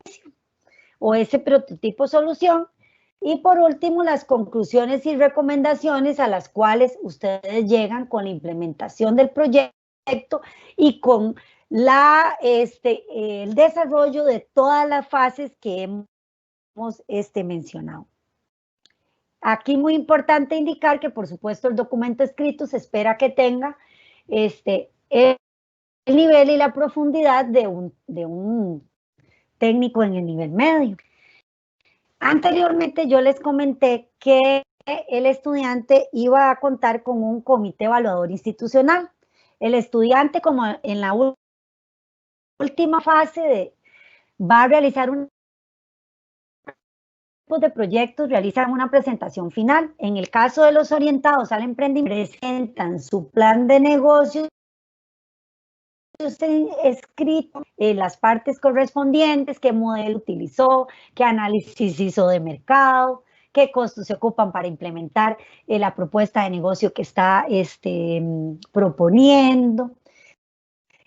o ese prototipo solución. Y por último, las conclusiones y recomendaciones a las cuales ustedes llegan con la implementación del proyecto y con el desarrollo de todas las fases que hemos mencionado. Aquí muy importante indicar que, por supuesto, el documento escrito se espera que tenga el nivel y la profundidad de un técnico en el nivel medio. Anteriormente yo les comenté que el estudiante iba a contar con un comité evaluador institucional. El estudiante, como en la última fase, va a realizar un tipo de proyectos, realizan una presentación final. En el caso de los orientados al emprendimiento, presentan su plan de negocios escrito, las partes correspondientes, qué modelo utilizó, qué análisis hizo de mercado, qué costos se ocupan para implementar la propuesta de negocio que está proponiendo.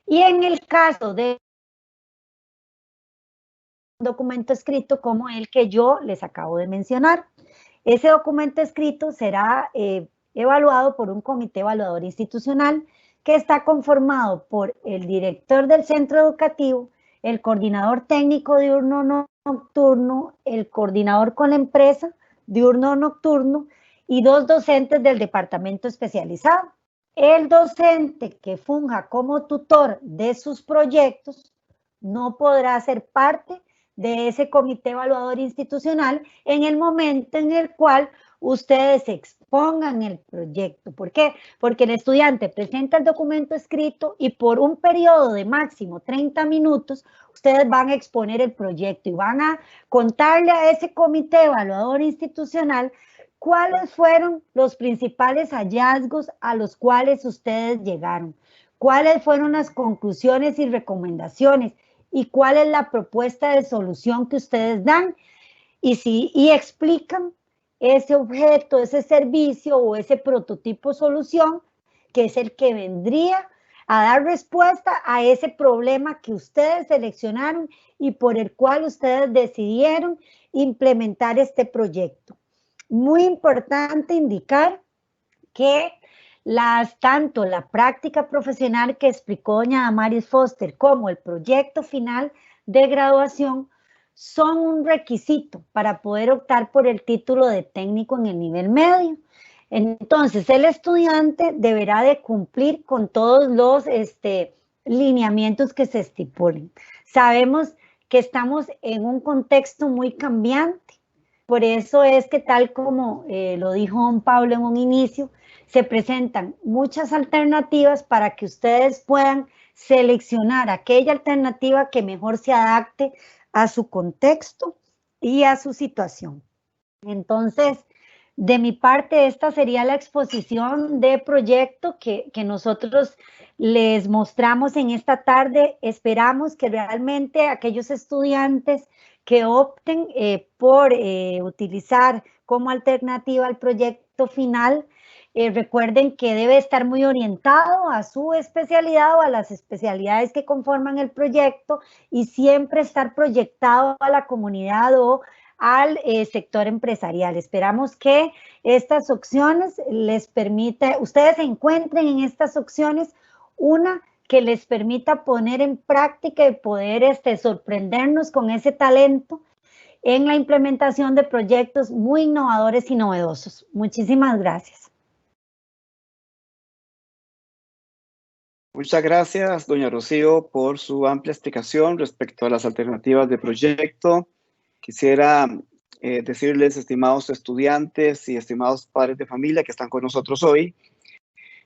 Y en el caso de un documento escrito como el que yo les acabo de mencionar, ese documento escrito será evaluado por un comité evaluador institucional que está conformado por el director del centro educativo, el coordinador técnico diurno nocturno, el coordinador con la empresa diurno nocturno y 2 docentes del departamento especializado. El docente que funja como tutor de sus proyectos no podrá ser parte de ese comité evaluador institucional en el momento en el cual ustedes expongan el proyecto. ¿Por qué? Porque el estudiante presenta el documento escrito y por un periodo de máximo 30 minutos ustedes van a exponer el proyecto y van a contarle a ese comité evaluador institucional cuáles fueron los principales hallazgos a los cuales ustedes llegaron, cuáles fueron las conclusiones y recomendaciones y cuál es la propuesta de solución que ustedes dan y explican ese objeto, ese servicio o ese prototipo solución que es el que vendría a dar respuesta a ese problema que ustedes seleccionaron y por el cual ustedes decidieron implementar este proyecto. Muy importante indicar que tanto la práctica profesional que explicó doña Damaris Foster como el proyecto final de graduación son un requisito para poder optar por el título de técnico en el nivel medio. Entonces, el estudiante deberá de cumplir con todos los lineamientos que se estipulen. Sabemos que estamos en un contexto muy cambiante. Por eso es que, tal como lo dijo don Pablo en un inicio, se presentan muchas alternativas para que ustedes puedan seleccionar aquella alternativa que mejor se adapte a su contexto y a su situación. Entonces, de mi parte, esta sería la exposición de proyecto que nosotros les mostramos en esta tarde. Esperamos que realmente aquellos estudiantes que opten por utilizar como alternativa el proyecto final, recuerden que debe estar muy orientado a su especialidad o a las especialidades que conforman el proyecto y siempre estar proyectado a la comunidad o al sector empresarial. Esperamos que estas opciones les permita, ustedes encuentren en estas opciones una que les permita poner en práctica y poder sorprendernos con ese talento en la implementación de proyectos muy innovadores y novedosos. Muchísimas gracias. Muchas gracias, doña Rocío, por su amplia explicación respecto a las alternativas de proyecto. Quisiera decirles, estimados estudiantes y estimados padres de familia que están con nosotros hoy,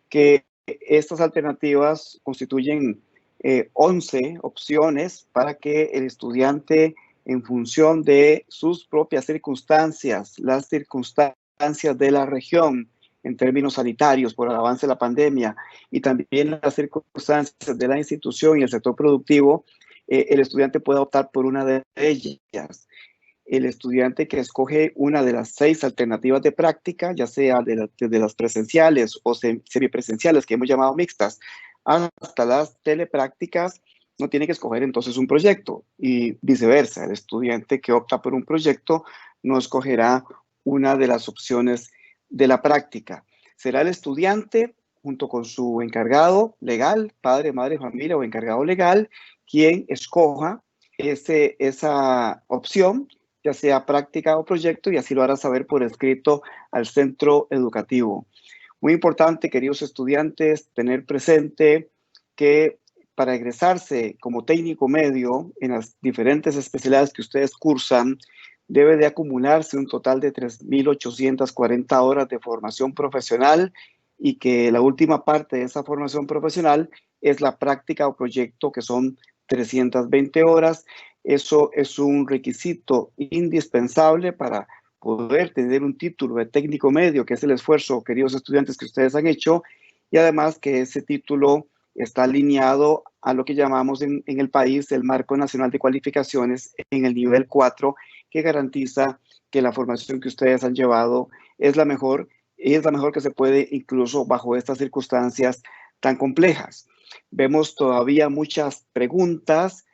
que estas alternativas constituyen 11 opciones para que el estudiante, en función de sus propias circunstancias, las circunstancias de la región en términos sanitarios por el avance de la pandemia y también las circunstancias de la institución y el sector productivo, el estudiante pueda optar por una de ellas. El estudiante que escoge una de las 6 alternativas de práctica, ya sea de las presenciales o semipresenciales, que hemos llamado mixtas, hasta las teleprácticas, no tiene que escoger entonces un proyecto, y viceversa. El estudiante que opta por un proyecto no escogerá una de las opciones de la práctica. Será el estudiante, junto con su encargado legal, padre, madre, familia o encargado legal, quien escoja esa opción, ya sea práctica o proyecto, y así lo hará saber por escrito al centro educativo. Muy importante, queridos estudiantes, tener presente que para egresarse como técnico medio en las diferentes especialidades que ustedes cursan, debe de acumularse un total de 3.840 horas de formación profesional, y que la última parte de esa formación profesional es la práctica o proyecto, que son 320 horas. Eso es un requisito indispensable para poder tener un título de técnico medio, que es el esfuerzo, queridos estudiantes, que ustedes han hecho, y además que ese título está alineado a lo que llamamos en el país el Marco Nacional de Cualificaciones en el nivel 4, que garantiza que la formación que ustedes han llevado es la mejor, y es la mejor que se puede, incluso bajo estas circunstancias tan complejas. Vemos todavía muchas preguntas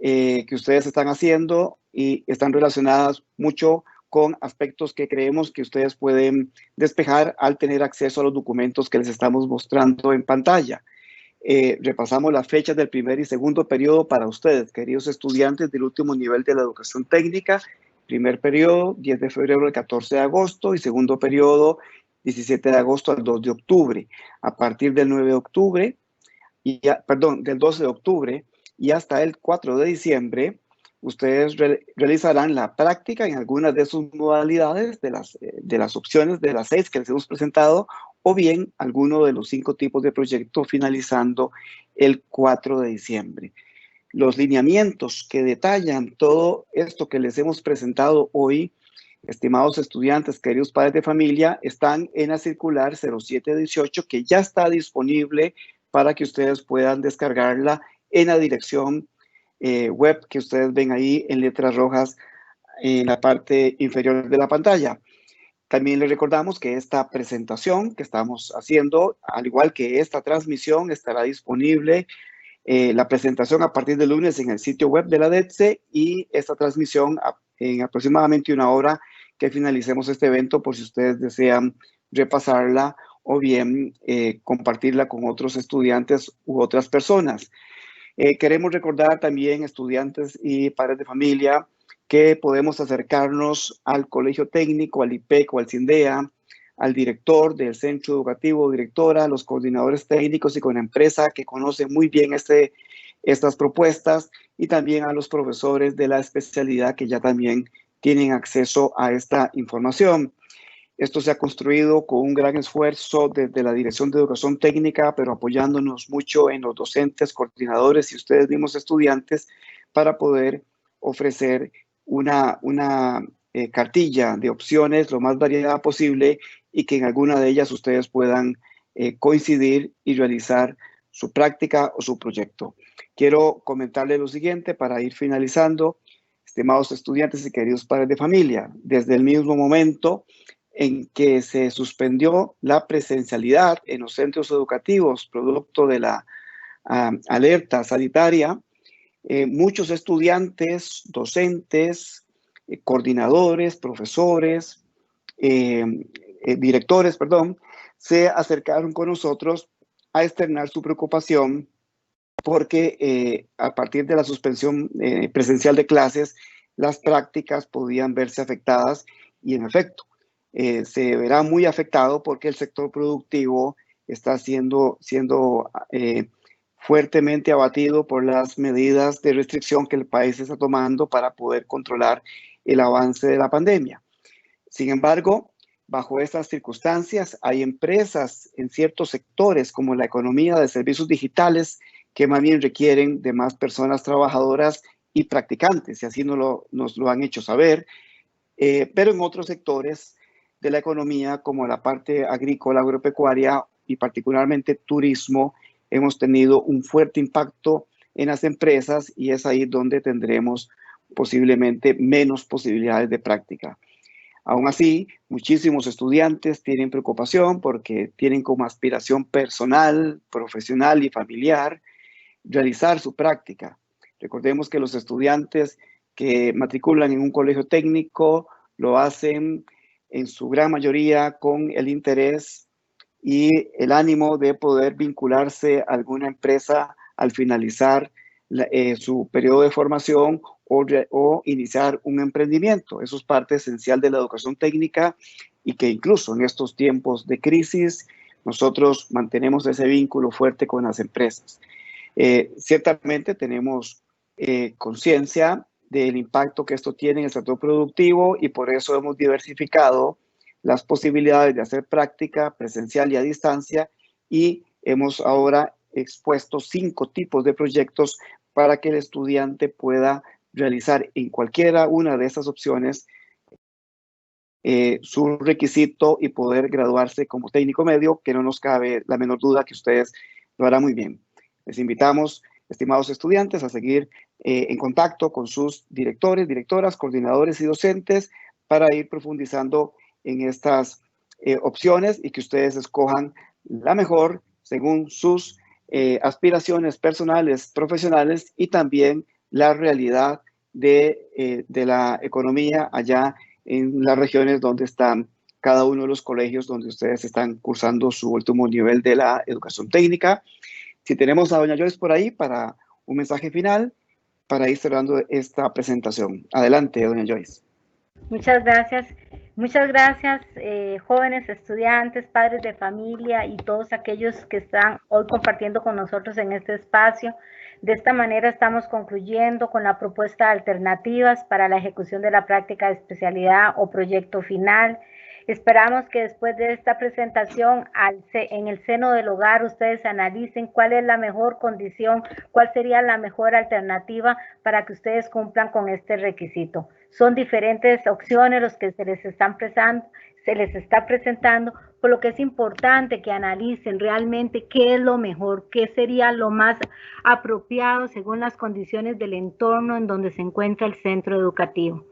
que ustedes están haciendo y están relacionadas mucho con aspectos que creemos que ustedes pueden despejar al tener acceso a los documentos que les estamos mostrando en pantalla. Repasamos las fechas del primer y segundo periodo para ustedes, queridos estudiantes del último nivel de la educación técnica. Primer periodo, 10 de febrero al 14 de agosto, y segundo periodo, 17 de agosto al 2 de octubre. A partir del 9 de octubre, del 12 de octubre y hasta el 4 de diciembre, ustedes realizarán la práctica en algunas de sus modalidades, de las opciones de las 6 que les hemos presentado, o bien alguno de los 5 tipos de proyecto, finalizando el 4 de diciembre. Los lineamientos que detallan todo esto que les hemos presentado hoy, estimados estudiantes, queridos padres de familia, están en la circular 0718, que ya está disponible para que ustedes puedan descargarla en la dirección web que ustedes ven ahí en letras rojas en la parte inferior de la pantalla. También les recordamos que esta presentación que estamos haciendo, al igual que esta transmisión, estará disponible la presentación a partir del lunes en el sitio web de la DETSE y esta transmisión en aproximadamente una hora que finalicemos este evento, por si ustedes desean repasarla o bien compartirla con otros estudiantes u otras personas. Queremos recordar también, estudiantes y padres de familia, que podemos acercarnos al colegio técnico, al IPEC o al CINDEA, al director del centro educativo o directora, a los coordinadores técnicos y con la empresa que conocen muy bien estas propuestas, y también a los profesores de la especialidad que ya también tienen acceso a esta información. Esto se ha construido con un gran esfuerzo desde la Dirección de Educación Técnica, pero apoyándonos mucho en los docentes, coordinadores y ustedes mismos estudiantes para poder ofrecer una cartilla de opciones lo más variada posible y que en alguna de ellas ustedes puedan coincidir y realizar su práctica o su proyecto. Quiero comentarles lo siguiente para ir finalizando. Estimados estudiantes y queridos padres de familia, desde el mismo momento en que se suspendió la presencialidad en los centros educativos, producto de la alerta sanitaria, muchos estudiantes, docentes, coordinadores, profesores, directores, se acercaron con nosotros a externar su preocupación porque a partir de la suspensión presencial de clases, las prácticas podían verse afectadas y en efecto, se verá muy afectado porque el sector productivo está siendo fuertemente abatido por las medidas de restricción que el país está tomando para poder controlar el avance de la pandemia. Sin embargo, bajo estas circunstancias, hay empresas en ciertos sectores como la economía de servicios digitales que más bien requieren de más personas trabajadoras y practicantes, y así nos lo han hecho saber, pero en otros sectores de la economía como la parte agrícola, agropecuaria y particularmente turismo, hemos tenido un fuerte impacto en las empresas y es ahí donde tendremos posiblemente menos posibilidades de práctica. Aún así, muchísimos estudiantes tienen preocupación porque tienen como aspiración personal, profesional y familiar realizar su práctica. Recordemos que los estudiantes que matriculan en un colegio técnico lo hacen en su gran mayoría con el interés y el ánimo de poder vincularse a alguna empresa al finalizar su periodo de formación o iniciar un emprendimiento. Eso es parte esencial de la educación técnica y que incluso en estos tiempos de crisis nosotros mantenemos ese vínculo fuerte con las empresas. Ciertamente tenemos conciencia del impacto que esto tiene en el sector productivo y por eso hemos diversificado las posibilidades de hacer práctica presencial y a distancia y hemos ahora expuesto 5 tipos de proyectos para que el estudiante pueda realizar en cualquiera una de esas opciones su requisito y poder graduarse como técnico medio, que no nos cabe la menor duda que ustedes lo harán muy bien. Les invitamos, estimados estudiantes, a seguir en contacto con sus directores, directoras, coordinadores y docentes para ir profundizando en estas opciones y que ustedes escojan la mejor según sus aspiraciones personales, profesionales y también la realidad de la economía allá en las regiones donde están cada uno de los colegios donde ustedes están cursando su último nivel de la educación técnica. Si tenemos a doña Joyce por ahí para un mensaje final, para ir cerrando esta presentación. Adelante, doña Joyce. Muchas gracias, jóvenes estudiantes, padres de familia y todos aquellos que están hoy compartiendo con nosotros en este espacio. De esta manera estamos concluyendo con la propuesta de alternativas para la ejecución de la práctica de especialidad o proyecto final. Esperamos que después de esta presentación en el seno del hogar ustedes analicen cuál es la mejor condición, cuál sería la mejor alternativa para que ustedes cumplan con este requisito. Son diferentes opciones los que se les está presentando, por lo que es importante que analicen realmente qué es lo mejor, qué sería lo más apropiado según las condiciones del entorno en donde se encuentra el centro educativo.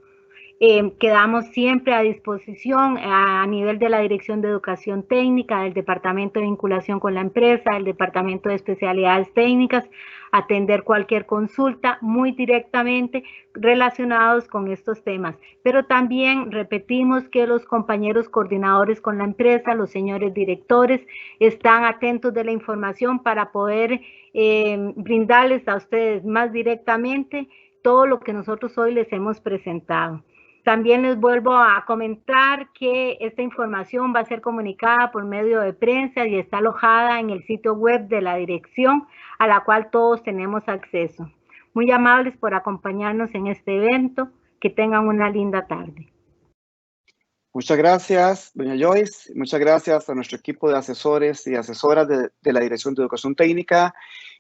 Quedamos siempre a disposición a nivel de la Dirección de Educación Técnica, del Departamento de Vinculación con la Empresa, del Departamento de Especialidades Técnicas, atender cualquier consulta muy directamente relacionados con estos temas. Pero también repetimos que los compañeros coordinadores con la empresa, los señores directores, están atentos de la información para poder brindarles a ustedes más directamente todo lo que nosotros hoy les hemos presentado. También les vuelvo a comentar que esta información va a ser comunicada por medio de prensa y está alojada en el sitio web de la dirección a la cual todos tenemos acceso. Muy amables por acompañarnos en este evento. Que tengan una linda tarde. Muchas gracias, doña Joyce. Muchas gracias a nuestro equipo de asesores y asesoras de la Dirección de Educación Técnica.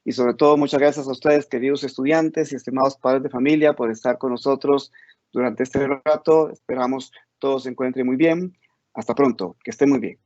Y sobre todo, muchas gracias a ustedes, queridos estudiantes y estimados padres de familia, por estar con nosotros durante este rato. Esperamos todos se encuentren muy bien. Hasta pronto. Que estén muy bien.